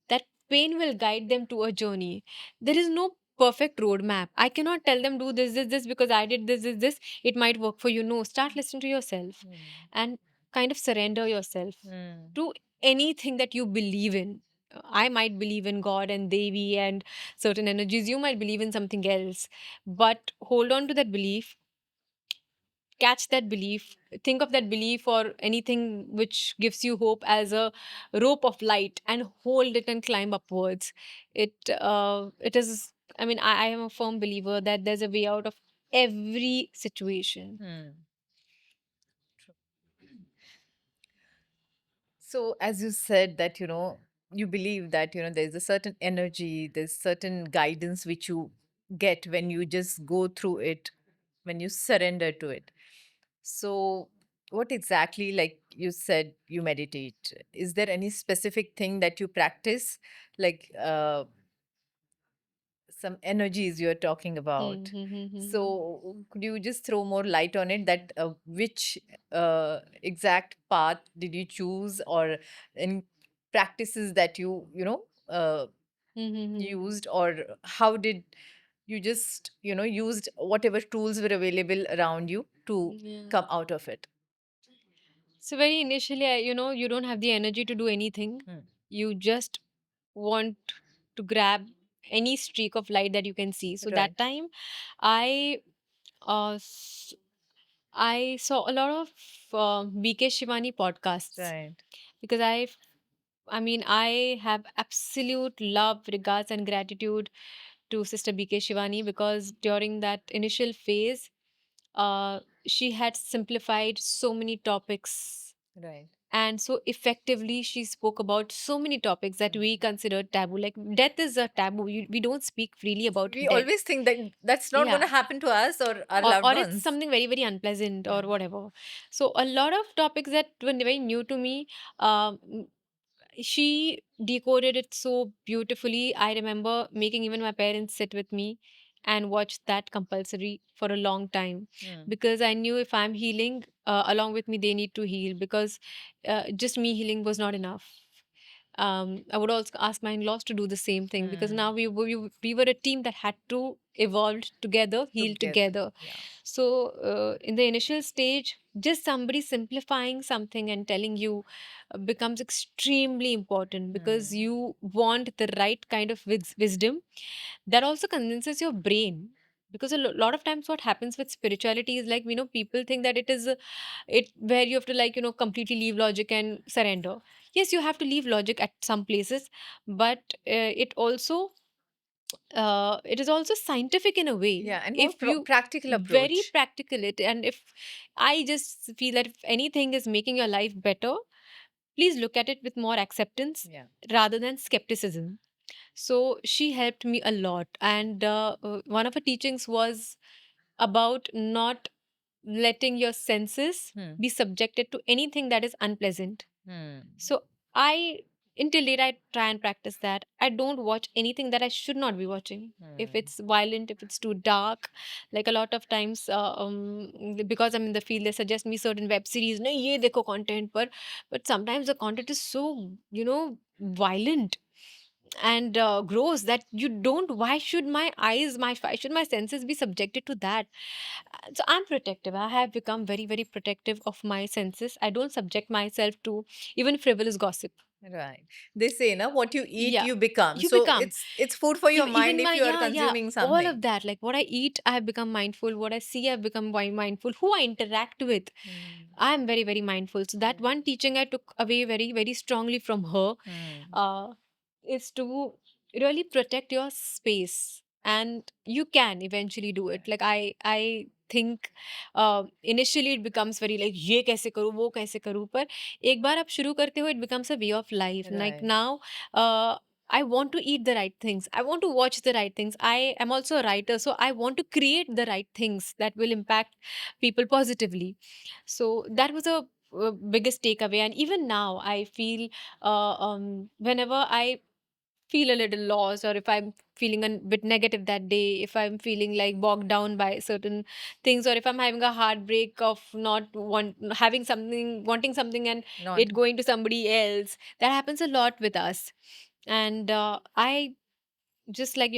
that pain will guide them to a journey. There is no perfect roadmap. I cannot tell them do this because I did this. It might work for you. No, start listening to yourself Hmm. and kind of surrender yourself Hmm. to anything that you believe in. I might believe in God and Devi and certain energies. You might believe in something else, but hold on to that belief, catch that belief, think of that belief or anything which gives you hope as a rope of light, and hold it and climb upwards. It is, I mean, I am a firm believer that there's a way out of every situation. Hmm. True. So, as you said, that you believe that there's a certain energy, there's certain guidance which you get when you just go through it, when you surrender to it. So, what exactly, like you said, you meditate? Is there any specific thing that you practice, like some energies you're talking about? Mm-hmm. So, could you just throw more light on it? That which exact path did you choose, or any practices that you Mm-hmm. used, or how did you just, used whatever tools were available around you to Yeah. come out of it? So very initially, you don't have the energy to do anything. Hmm. You just want to grab any streak of light that you can see. So that Right. time, I uh, s- I saw a lot of BK Shivani podcasts Right. because I mean, I have absolute love, regards, and gratitude to Sister BK Shivani because during that initial phase, uh, she had simplified so many topics, Right. and so effectively she spoke about so many topics that we consider taboo. Like death is a taboo. We don't speak freely about We death. always think that that's not going Yeah. to happen to us or our or, loved or it's ones. something very very unpleasant or Yeah. whatever. So a lot of topics that were very new to me, um, she decoded it so beautifully. I remember making even my parents sit with me and watch that compulsory for a long time Hmm. because I knew if I'm healing along with me, they need to heal because just me healing was not enough. I would also ask my in-laws to do the same thing because now Hmm. we were a team that had to evolve together, heal Together. together. Yeah. So in the initial stage, just somebody simplifying something and telling you becomes extremely important because Hmm. you want the right kind of wisdom that also convinces your brain. Because a lot of times what happens with spirituality is like, people think that it is it where you have to like, completely leave logic and surrender. Yes, you have to leave logic at some places, but it is also scientific in a way. Yeah, and more If you practical very approach. practical it, and if I just feel that if anything is making your life better, please look at it with more acceptance Yeah. rather than skepticism. So she helped me a lot, and one of her teachings was about not letting your senses Hmm. be subjected to anything that is unpleasant. Hmm. So I, until date, I try and practice that. I don't watch anything that I should not be watching. If Hmm. it's violent, if it's too dark, like a lot of times, because I'm in the field, they suggest me certain web series. No, ye dekho content, but sometimes the content is so violent and gross that you don't. Why should my eyes, why should my senses be subjected to that? So I'm protective. I have become very very protective of my senses. I don't subject myself to even frivolous gossip. Right. They say, na, what you eat, Yeah, you become. you So become. it's food for your mind Even if my, you are yeah, consuming all something. of that, like what I eat I have become mindful, what I see I've become mindful, who I interact with Hmm. I'm very very mindful. So that one teaching I took away very very strongly from her Hmm. uh, is to really protect your space, and you can eventually do it. Right. Like I think initially it becomes very like ये कैसे करूँ वो कैसे करूँ, पर एक बार आप शुरू करते हो it becomes a way of life. Like Right. now I want to eat the right things. I want to watch the right things. I am also a writer, so I want to create the right things that will impact people positively. So that was a biggest takeaway. And even now, I feel whenever I feel a little lost, or if I'm feeling a bit negative that day, if I'm feeling like bogged down by certain things, or if I'm having a heartbreak of not having something, wanting something, and Not. it going to somebody else, that happens a lot with us. And I just like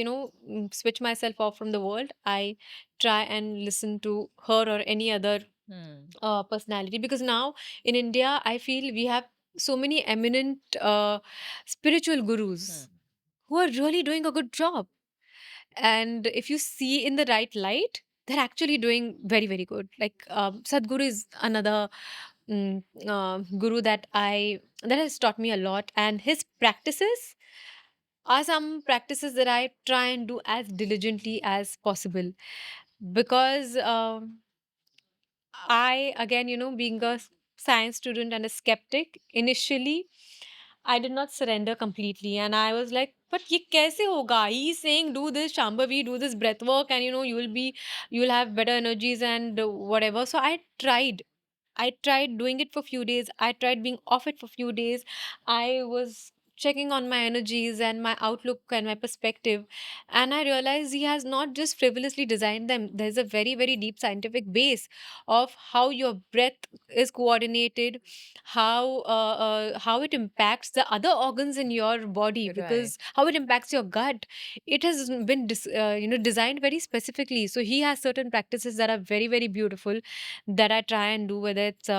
switch myself off from the world. I try and listen to her or any other Hmm. personality, because now in India I feel we have so many eminent spiritual Hmm. gurus who are really doing a good job, and if you see in the right light, they're actually doing very very good. Like Sadhguru is another guru that has taught me a lot, and his practices are some practices that I try and do as diligently as possible, because I, again, being a science student and a skeptic, initially, I did not surrender completely. And I was like, but ye kaise hoga? He's saying, do this Shambhavi, do this breath work, and you'll have better energies and whatever. So I tried. I tried doing it for few days. I tried being off it for few days. I was checking on my energies and my outlook and my perspective. And I realized he has not just frivolously designed them. There's a very, very deep scientific base of how your breath is coordinated, how it impacts the other organs in your body, Right. because how it impacts your gut. It has been designed very specifically. So he has certain practices that are very, very beautiful that I try and do, whether it's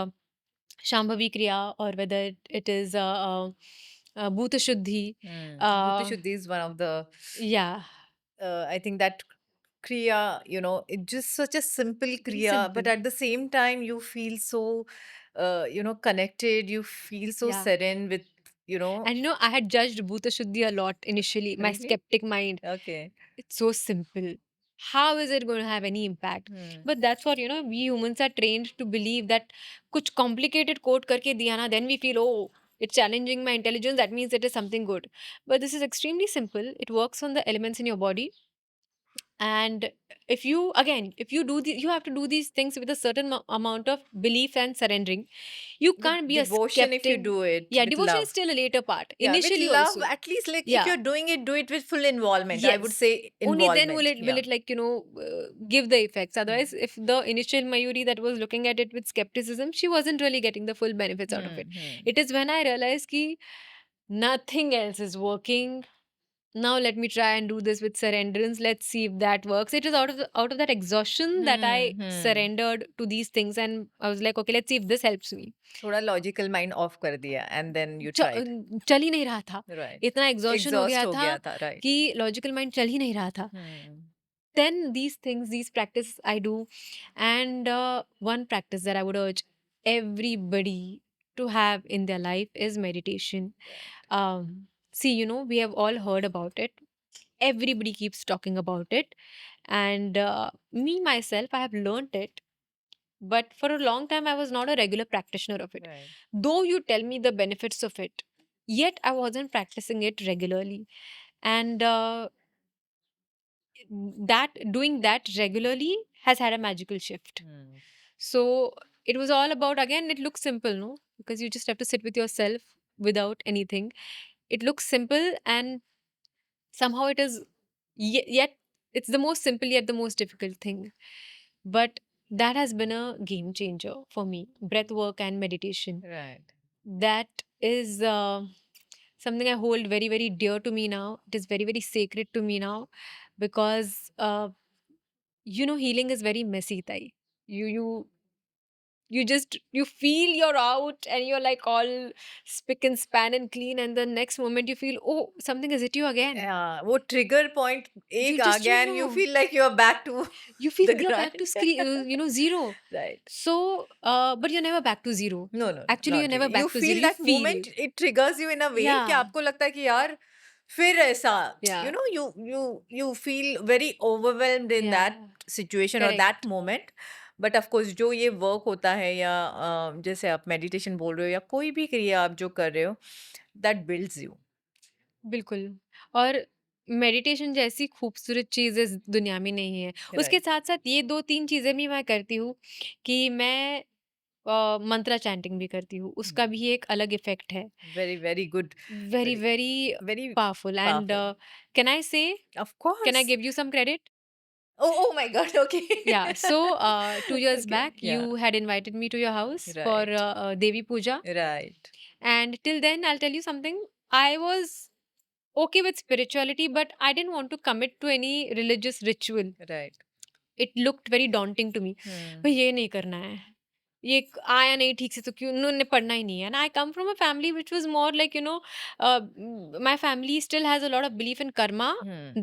Shambhavi Kriya or whether it is Bhuta Shuddhi. Bhuta Shuddhi is one of the, Yeah, I think that Kriya, it's just such a simple very Kriya, but simple. at the same time, you feel so, connected, you feel so Yeah. serene with, And I had judged Bhuta Shuddhi a lot initially, my really? skeptic mind. Okay. It's so simple. How is it going to have any impact? But that's what, we humans are trained to believe that kuch complicated code karke diya na, then we feel, oh, it's challenging my intelligence. That means it is something good. But this is extremely simple. It works on the elements in your body. And if you do you have to do these things with a certain amount of belief and surrendering. You With can't be a devotion, if you skeptic. do it Yeah, with devotion is love. still a later part. Yeah, with Initially love, also. at least like if Yeah. you're doing it, do it with full involvement. I would Yes. say Only then will involvement. it Yeah. like give the effects. Otherwise, if the initial Mayuri that was looking at it with skepticism, she wasn't really getting the full benefits out of it. It is when I realized ki nothing else is working. Now let me try and do this with surrenderance. Let's see if that works. It is out of that exhaustion that I surrendered to these things, and I was like, okay, let's see if this helps me. थोड़ा logical mind of कर दिया and then you च, tried चल ही नहीं रहा था. Right इतना exhaustion हो एग्जॉस्ट गया हो था गया था राइट कि लॉजिकल माइंड चल ही नहीं रहा था. Then these things, these practice I do, and one practice that I would urge everybody to have in their life is meditation. See, we have all heard about it. Everybody keeps talking about it, and me myself, I have learned it, but for a long time I was not a regular practitioner of it. Though you tell me the benefits of it, yet I wasn't practicing it regularly. And that doing that regularly has had a magical shift. So it was all about, again, it looks simple, no? Because you just have to sit with yourself without anything. It looks simple, and somehow it is, yet it's the most simple yet the most difficult thing. But that has been a game changer for me. Breath work and meditation. Right That is something I hold very, very dear to me now. It is very, very sacred to me now, because healing is very messy, Tai. You feel you're out and you're like all spick and span and clean, and the next moment you feel, oh, something has hit you again. वो trigger point You एक आ just, गया and you feel like you are back to you feel the you're back to zero. Right So, but you're never back to zero. No no Actually, you're never you back to feel zero. You that feel. Moment it triggers you in a way कि Yeah. आपको लगता है कि यार फिर ऐसा Yeah. you feel very overwhelmed in that Yeah. situation or Correct. that moment. But of course जो ये वर्क होता है या जैसे आप मेडिटेशन बोल रहे हो या कोई भी क्रिया आप जो कर रहे हो दैट बिल्ड्स यू बिल्कुल. और मेडिटेशन जैसी खूबसूरत चीज़ इस दुनिया में नहीं है. उसके राइट साथ-साथ ये 2-3 चीज़ें भी मैं करती हूँ कि मैं मंत्रा चैंटिंग भी करती हूँ. उसका भी एक अलग इफ़ेक्ट है. Very very good very, very very very powerful. And powerful. Can I say, Of can I course. Give you some credit? Oh my God. Okay. Yeah. So, 2 years Okay. back, Yeah. you had invited me to your house for Right. Devi Puja. Right. And till then, I'll tell you something. I was okay with spirituality, but I didn't want to commit to any religious ritual. Right. It looked very daunting to me. भाई ये नहीं करना है. ये आया नहीं ठीक से तो क्यों उन्होंने पढ़ना ही नहीं है. And I come from a family which was more like, my family still has a lot of belief in karma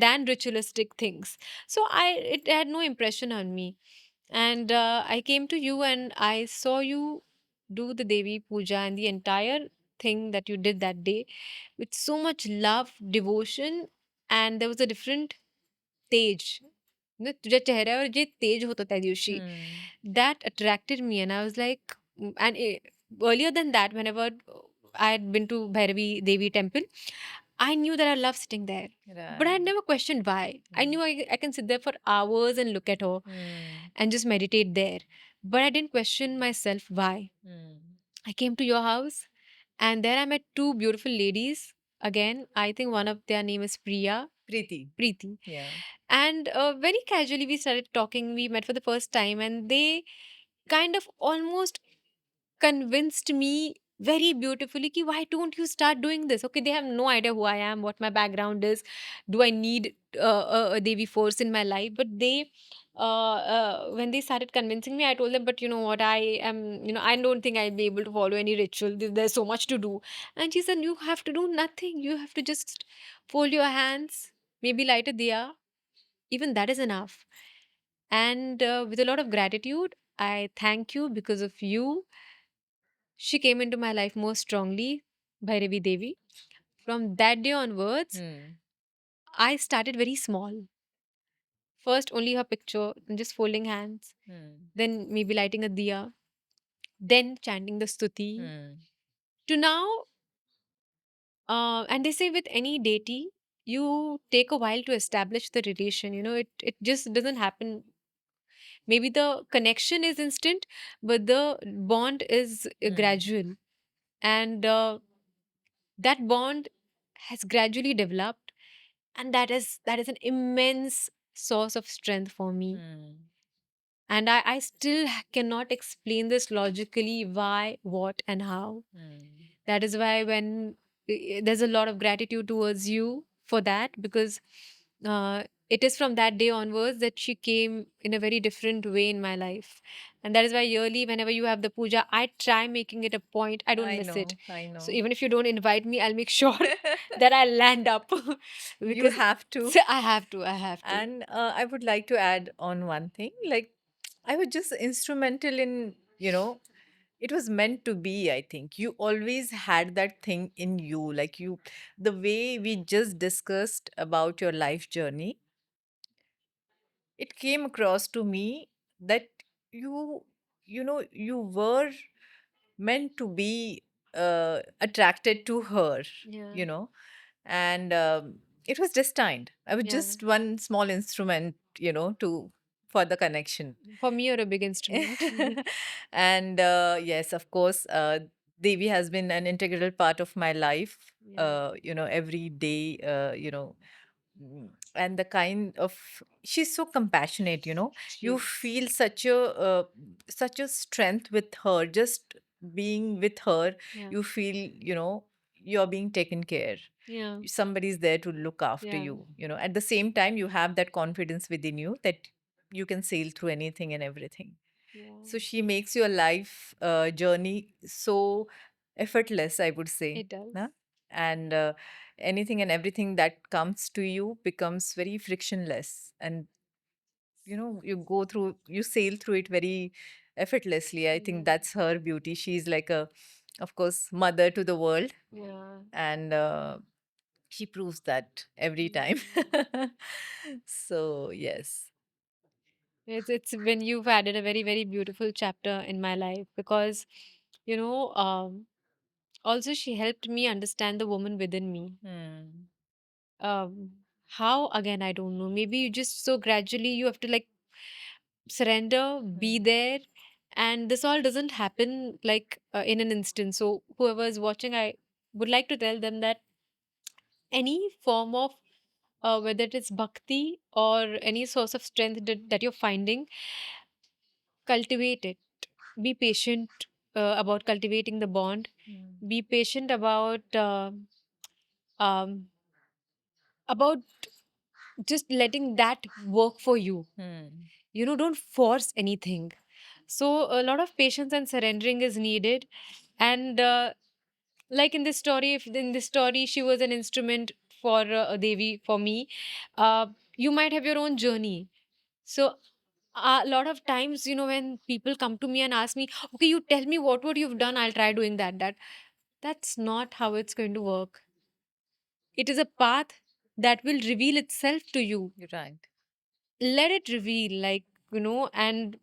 than ritualistic things. So it had no impression on me. And I came to you and I saw you do the Devi Puja and the entire thing that you did that day with so much love, devotion, and there was a different तेज. तुझ्या चेहऱ्यावर जे तेज होतं त्या दिवशी, that attracted me, and I was like, and earlier than that, whenever I had been to Bhairavi Devi temple, I knew that I love sitting there, but I had never questioned why. I knew I can sit there for hours and look at her and just meditate there, but I didn't question myself why. I came to your house, and there I met two beautiful ladies Again, I think one of their name is Preeti. Preeti. Yeah. And very casually we started talking. We met for the first time, and they kind of almost convinced me very beautifully ki why don't you start doing this. Okay, they have no idea who I am, what my background is, do I need a Devi force in my life. But they when they started convincing me, I told them, but you know what, I am, I don't think I'll be able to follow any ritual. There's so much to do. And she said, you have to do nothing, you have to just fold your hands, maybe light a diya, even that is enough. And with a lot of gratitude, I thank you. Because of you, she came into my life more strongly, Bhairavi Devi. From that day onwards, Hmm. I started very small. First, only her picture, and just folding hands, Hmm. then maybe lighting a diya, then chanting the stuti. Hmm. To now, and they say with any deity, you take a while to establish the relation. It just doesn't happen. Maybe the connection is instant, but the bond is Hmm. gradual. And that bond has gradually developed, and that is an immense source of strength for me. Hmm. And I still cannot explain this logically, why, what, and how. Hmm. That is why when there's a lot of gratitude towards you for that, because it is from that day onwards that she came in a very different way in my life. And that is why yearly, whenever you have the puja, I try making it a point. I don't I miss it. know. I So know. even if you don't invite me, I'll make sure that I land up You because have to. I have to. I have to. And I would like to add on one thing. Like, I was just instrumental in, it was meant to be, I think. You always had that thing in you. Like, the way we just discussed about your life journey, it came across to me that you, you were meant to be attracted to her, Yeah. you know, and it was destined. I was Yeah. just one small instrument, to for the connection. For me, you're a big instrument. And yes, of course, Devi has been an integral part of my life. Yeah. Every day, and the kind of, she's so compassionate. She You is. feel such a strength with her. Just being with her, Yeah. you feel, you're being taken care. Yeah. Somebody's there to look after Yeah. you. At the same time, you have that confidence within you that you can sail through anything and everything. Yeah. So she makes your life journey so effortless, I would say. It does. Na? And anything and everything that comes to you becomes very frictionless. And, you sail through it very effortlessly. I think Yeah. that's her beauty. She's like of course, mother to the world. Yeah. And she proves that every time. Mm. So, yes. It's when you've added a very, very beautiful chapter in my life, because you know also she helped me understand the woman within me. Hmm. um how, again, I don't know. Maybe you just so gradually you have to like surrender, be Hmm. there, and this all doesn't happen like in an instant. So whoever is watching, I would like to tell them that any form of whether it is bhakti or any source of strength that you're finding, cultivate it. Be patient about cultivating the bond. Hmm. Be patient um, about just letting that work for you. Hmm. Don't force anything. So a lot of patience and surrendering is needed. And like in this story, if in this story she was an instrument for a Devi for me, you might have your own journey. So a lot of times, when people come to me and ask me, okay, you tell me what you've done, I'll try doing that's not how it's going to work. It is a path that will reveal itself to you. You're right. Let it reveal, like, and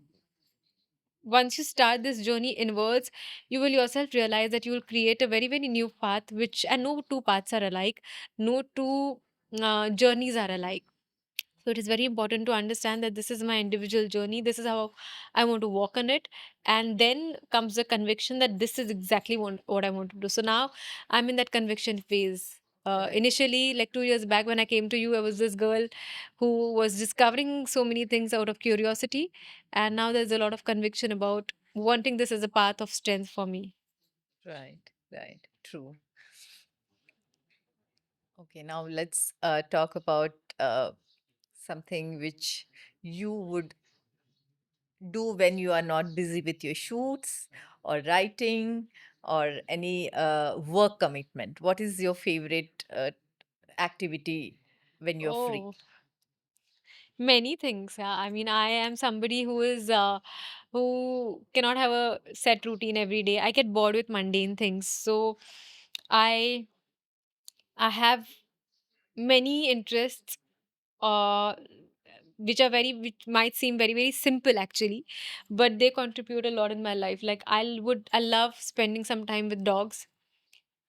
once you start this journey inwards, you will yourself realize that you will create a very, very new path, which, and no two paths are alike, no two journeys are alike. So it is very important to understand that this is my individual journey. This is how I want to walk on it. And then comes the conviction that this is exactly what I want to do. So now I'm in that conviction phase. Right. Initially, like 2 years back when I came to you, I was this girl who was discovering so many things out of curiosity. And now there's a lot of conviction about wanting this as a path of strength for me. Right, right, true. Okay, now let's talk about something which you would do when you are not busy with your shoots or writing or any work commitment. What is your favorite activity when you're free? Oh, many things. Yeah. I mean, I am somebody who cannot have a set routine every day. I get bored with mundane things. So I I have many interests uh which might seem very very simple actually, but they contribute a lot in my life. Like I love spending some time with dogs.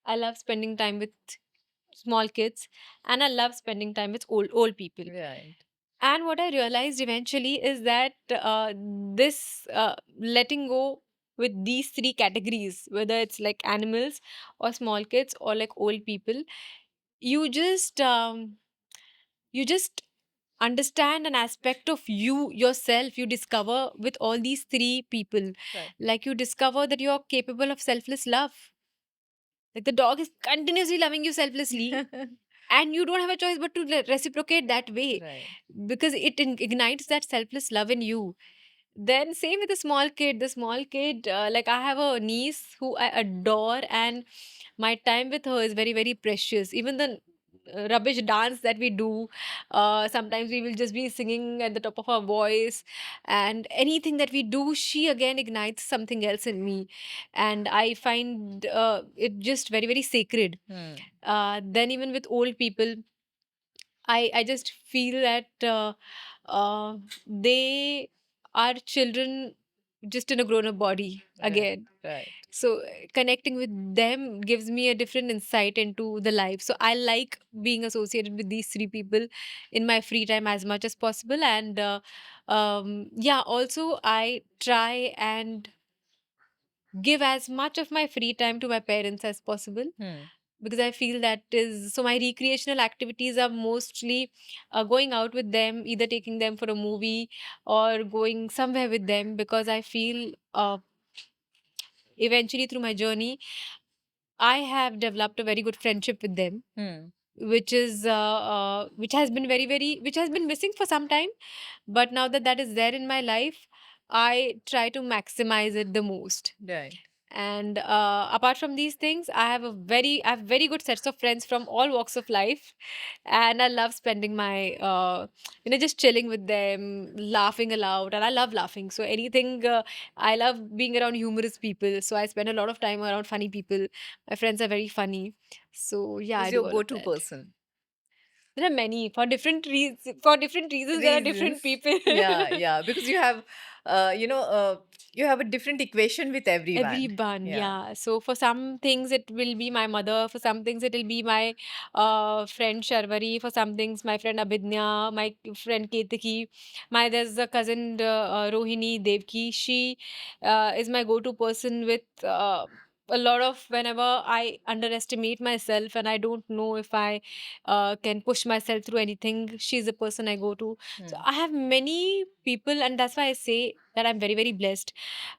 I love spending time with small kids, and I love spending time with old people. Right. And what I realized eventually is that this letting go with these three categories, whether it's like animals or small kids or like old people, you just um, you just understand an aspect of you yourself. You discover with all these three people, Right. like you discover that you're capable of selfless love. Like the dog is continuously loving you selflessly, and you don't have a choice but to reciprocate that way, Right. because it ignites that selfless love in you. Then same with the small kid. The small kid, like I have a niece who I adore, and my time with her is very very precious. Even the rubbish dance that we do, sometimes we will just be singing at the top of our voice, and anything that we do, she again ignites something else in me, and I find it just very very sacred. Hmm. Then even with old people, I just feel that uh, they are children just in a grown up body Right. again. Right. So connecting with them gives me a different insight into the life. So I like being associated with these three people in my free time as much as possible. And yeah, also I try and give as much of my free time to my parents as possible, Hmm. because I feel that is so. My recreational activities are mostly going out with them, either taking them for a movie or going somewhere with them, because I feel eventually through my journey, I have developed a very good friendship with them, Hmm. which has been which has been missing for some time. But now that that is there in my life, I try to maximize it the most. Right. And apart from these things, I have very good sets of friends from all walks of life, and I love spending my just chilling with them, laughing aloud, and I love laughing. So anything, I love being around humorous people. So I spend a lot of time around funny people. My friends are very funny. So yeah, I Who's do your all of go-to that. person? There are many for different reasons. For different reasons, there are Reasons. different people. Yeah, yeah, because you have, you know, you have a different equation with everyone. Everyone, Yeah. yeah. So for some things it will be my mother, for some things it will be my friend Sharvari, for some things my friend Abhidnya, my friend Ketaki. There's a cousin Rohini Devki. She is my go-to person with a lot of whenever I underestimate myself and I don't know if I can push myself through anything, she's the person I go to. So Hmm. I have many people, and that's why I say that I'm very very blessed.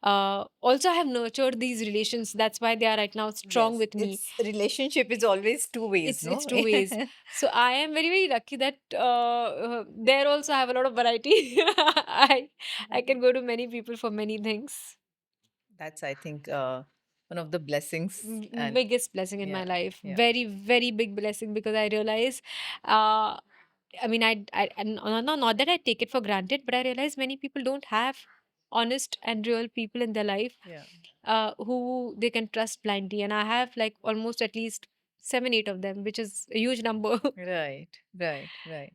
Also, I have nurtured these relations. That's why they are right now strong Yes, with me. it's relationship is always two ways, It's no? two ways. So I am very very lucky that there also I have a lot of variety. I can go to many people for many things. That's, I think, one of the blessings. And Biggest blessing in my yeah, life. yeah, Very very big blessing, because I realize. Uh, I mean, not that I take it for granted, but I realize many people don't have honest and real people in their life yeah. who they can trust blindly. And I have like almost at least seven, eight of them, which is a huge number. Right, right, right.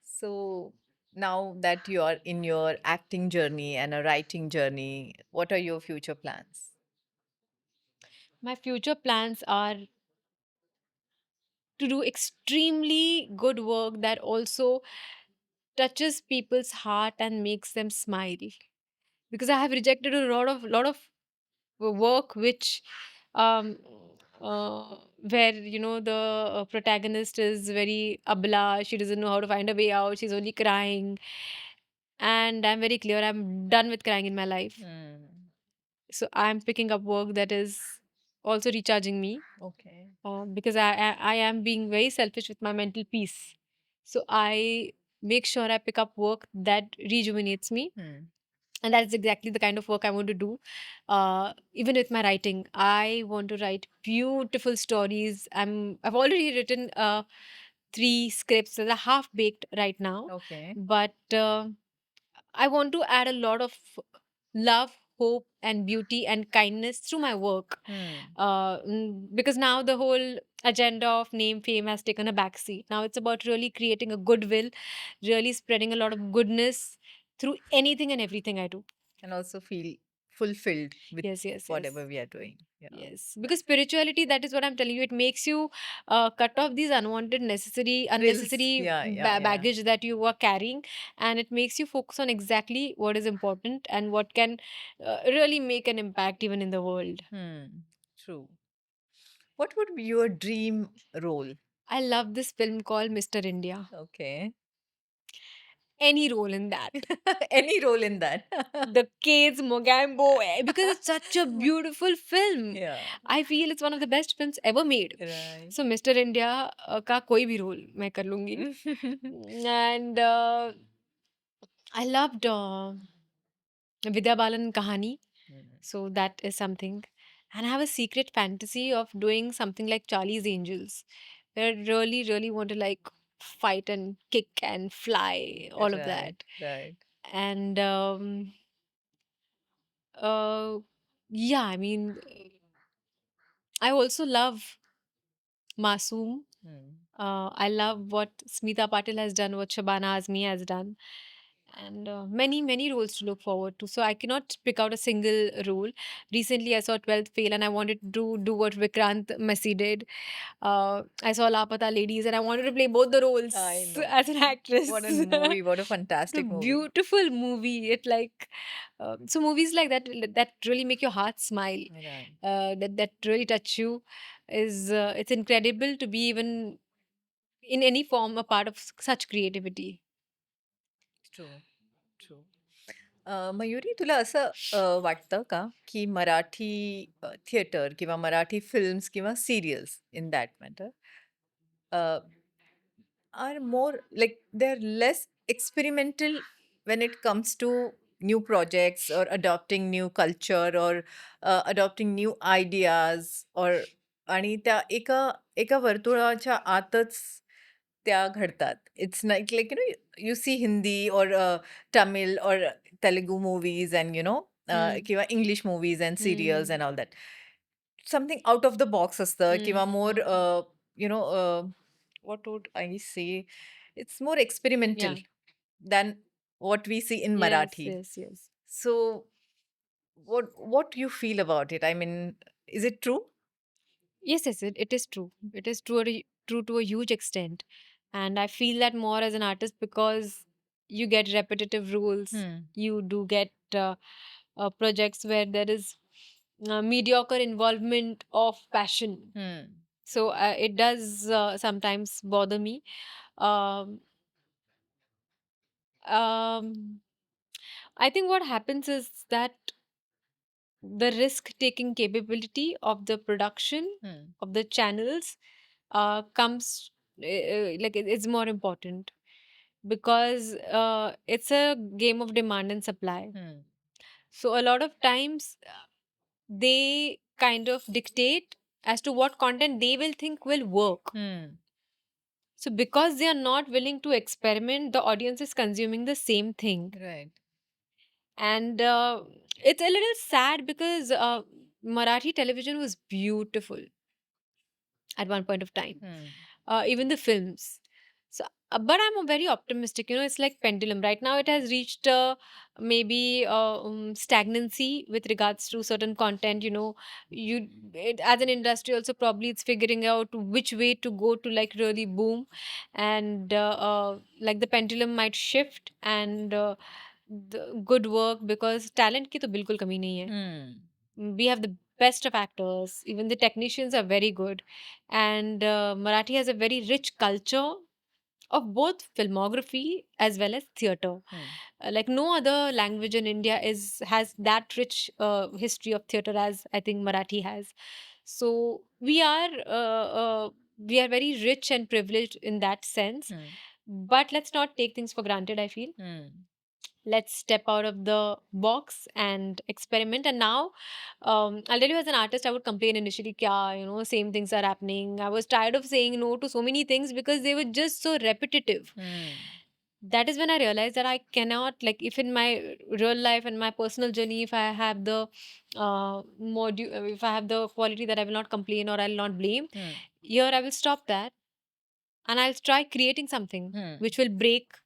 So now that you are in your acting journey and a writing journey, what are your future plans? My future plans are to do extremely good work that also touches people's heart and makes them smile. Because I have rejected a lot of work which um where the protagonist is very abla. She doesn't know how to find a way out. She's only crying, and I'm very clear. I'm done with crying in my life. Hmm. So I'm picking up work that is also recharging me, Okay. because I am being very selfish with my mental peace. So I make sure I pick up work that rejuvenates me, Hmm. and that's exactly the kind of work I want to do. Even with my writing, I want to write beautiful stories. I've already written 3 scripts that are half baked right now, Okay. but I want to add a lot of love, hope, and beauty and kindness through my work. Hmm. Because now the whole agenda of name, fame has taken a backseat. Now it's about really creating a goodwill, really spreading a lot of goodness through anything and everything I do. And also feel fulfilled with Yes, yes, whatever yes. we are doing. Yeah. Yes, because spirituality, that is what I'm telling you, it makes you cut off these unwanted, necessary, Frills. unnecessary Yeah, yeah, yeah. baggage that you are carrying, and it makes you focus on exactly what is important and what can really make an impact even in the world. True. What would be your dream role? I love this film called Mr. India. Okay. Any role in that. Any role in that. The kids, Mogambo, because it's such a Mo- beautiful film. Yeah. I feel it's one of the best films ever made. Right. So Mr. India का कोई भी role मैं कर लूंगी. And I loved Vidya Balan Kahani. So that is something. And I have a secret fantasy of doing something like Charlie's Angels, where I really, really want to like fight and kick and fly, all of Right, that. right. And uh, yeah, I mean, I also love Masoom. Hmm. I love what Smita Patil has done, what Shabana Azmi has done, and many, many roles to look forward to. So I cannot pick out a single role. Recently, I saw 12th Fail, and I wanted to do what Vikrant Messi did. I saw Lapata Ladies, and I wanted to play both the roles I know. as an actress. What a movie. What a It's a fantastic movie. beautiful movie. It like so movies like that really make your heart smile. Right. That really touch you. Is It's incredible to be even in any form a part of such creativity. True true Mayuri तुला असं वाटतं का की Marathi theatre किंवा Marathi films किंवा serials in that matter are more like they're less experimental when it comes to new projects or adopting new culture or adopting new ideas or आणि त्या एका एका वर्तुळाच्या आतच त्या घडतात. It's nice like you see Hindi और तमिळ और तेलुगू मूवीज अँड Hmm. किंवा English movies and serials Hmm. And all that. Something out of the box असतं किंवा Hmm. More no what would I say? It's more experimental Yeah. than what we see in Yes. Marathi. Yes. Yes. So, what you feel about it? I mean, is it true? Yes. Yes. It is true. It is true to a huge extent, and I feel that more as an artist because you get repetitive roles. Hmm. You do get projects where there is mediocre involvement of passion. Hmm. So it does sometimes bother me. Um, um, I think what happens is that the risk taking capability of the production Hmm. of the channels comes like it's more important because it's a game of demand and supply. Hmm. So a lot of times they kind of dictate as to what content they will think will work. Hmm. So because they are not willing to experiment, the audience is consuming the same thing. Right. And it's a little sad because Marathi television was beautiful at one point of time, Hmm. even the films. So, but I'm very optimistic. It's like pendulum. Right now, it has reached maybe stagnancy with regards to certain content. As an industry, also probably it's figuring out which way to go to like really boom, and like the pendulum might shift and the good work because talent की तो बिल्कुल कमी नहीं है. Hmm. We have the best of actors. Even the technicians are very good, and Marathi has a very rich culture of both filmography as well as theater. Hmm. Like no other language in India is has that rich history of theater as I think Marathi has. So we are very rich and privileged in that sense. Hmm. But let's not take things for granted, I feel. Hmm. Let's step out of the box and experiment. And now, I'll tell you, as an artist, I would complain initially, kya, same things are happening. I was tired of saying no to so many things because they were just so repetitive. Hmm. That is when I realized that I cannot, like, if in my real life and my personal journey, if I have the if I have the quality that I will not complain or I'll not blame, Hmm. here I will stop that and I'll try creating something Hmm. which will break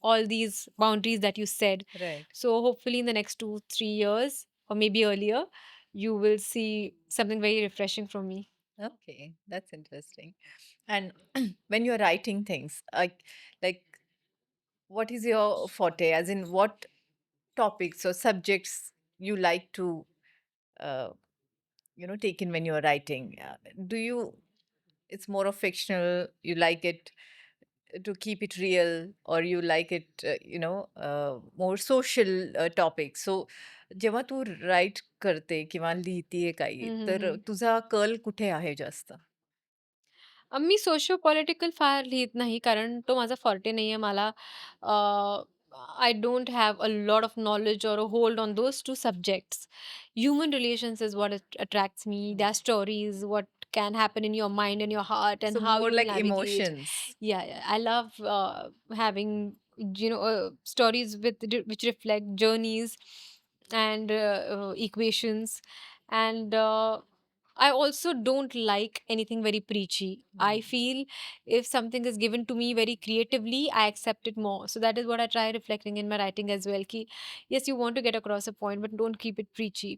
all these boundaries that you said. Right. So hopefully in the next 2, 3 years or maybe earlier, you will see something very refreshing from me. Okay, that's interesting. And when you're writing things, like what is your forte? As in, what topics or subjects you like to, uh, take in when you're writing? Do you? It's more of fictional. You like it to keep it real, or you like it, more social topics. So, जेव्हा तू right करते किंवा लिहितीये काही, हम्म, हम्म, तर तुझा कल कुठे आहे जास्त? मी सोशो पॉलिटिकल फार लिहित नाही कारण तो माझा फॉर्टे नाही आहे. मला I don't have a lot of knowledge or a hold on those two subjects. Human relations is what attracts me. Mm. Their stories, what can happen in your mind and your heart, So and how more you will like navigate. emotions. Yeah, yeah. I love having stories which reflect journeys and equations, and I also don't like anything very preachy. I Mm. feel if something is given to me very creatively, I accept it more. So that is what I try reflecting in my writing as well. Ki, yes, you want to get across a point, but don't keep it preachy.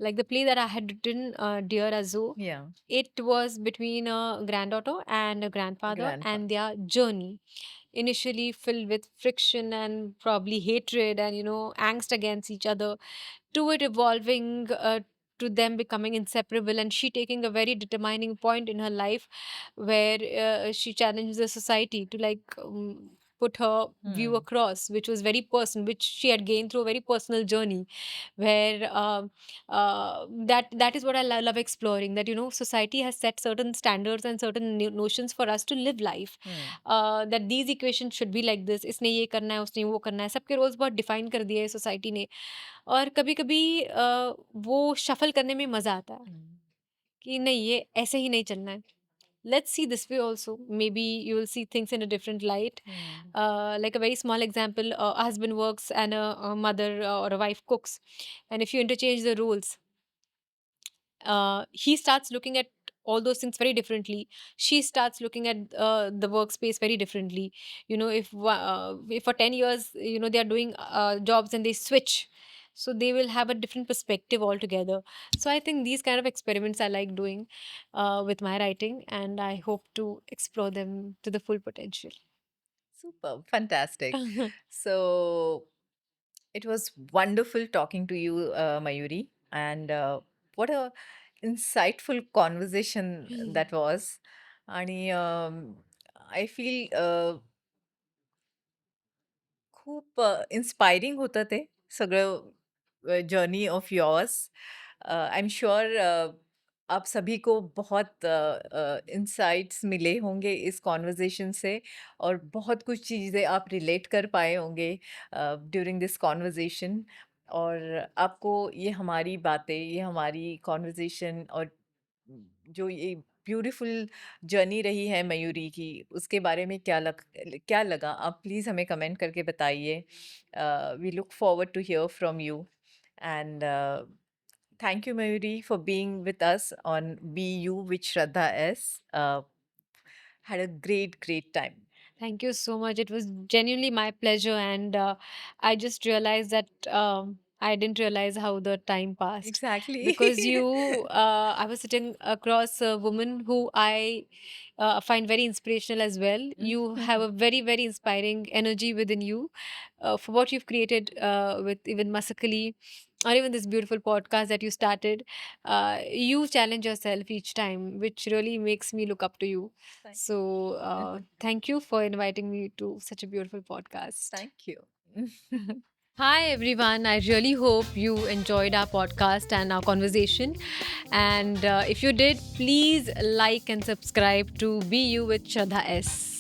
Like the play that I had written, Dear Azu, Yeah, it was between a granddaughter and a grandfather and grandfather. their journey. Initially filled with friction and probably hatred and, angst against each other, to it evolving to them becoming inseparable, and she taking a very determining point in her life where she challenges the society to put her view Hmm. across, which was very personal, which she had gained through a very personal journey, where that is what I love exploring, that society has set certain standards and certain notions for us to live life, Hmm. that these equations should be like this, इसने ये करना है उसने वो करना है, सबके roles बहुत डिफाइन कर दिए है सोसाइटी ने. और कभी-कभी वो शफ़ल करने में मज़ा आता है Hmm. कि नहीं ये ऐसे ही नहीं चलना है. Let's see this way also. Maybe you will see things in a different light. Hmm. Like a very small example, a husband works and a mother or a wife cooks. And if you interchange the roles, he starts looking at all those things very differently. She starts looking at the workspace very differently. If for 10 years, they are doing jobs and they switch, so they will have a different perspective altogether. So I think these kind of experiments I like doing with my writing, and I hope to explore them to the full potential. Super, fantastic. So it was wonderful talking to you, Mayuri, and what a insightful conversation that was. आणि I feel खूप inspiring होतं ते सगळं journey of yours. I am sure आप सभी को बहुत insights मिले होंगे इस कॉन्वर्जेशन से, और बहुत कुछ चीज़ें आप रिलेट कर पाए होंगे ड्यूरिंग दिस कॉन्वर्जेशन. और आपको ये हमारी बातें, ये हमारी कॉन्वर्जेशन, और जो ये ब्यूटीफुल जर्नी रही है मयूरी की, उसके बारे में क्या लगा, आप प्लीज़ हमें कमेंट करके बताइए. We look forward to hear from you. And thank you, Mayuri, for being with us on Be You with Shraddha S. Had a great time. Thank you so much. It was genuinely my pleasure, and I just realized that I didn't realize how the time passed because Exactly. I was sitting across a woman who I find very inspirational as well. You have a very, very inspiring energy within you for what you've created with even Masakali. or even this beautiful podcast that you started. You challenge yourself each time, which really makes me look up to you. Thank So, thank you for inviting me to such a beautiful podcast. Thank you. Hi, everyone. I really hope you enjoyed our podcast and our conversation. And if you did, please like and subscribe to Be You with Shraddha S.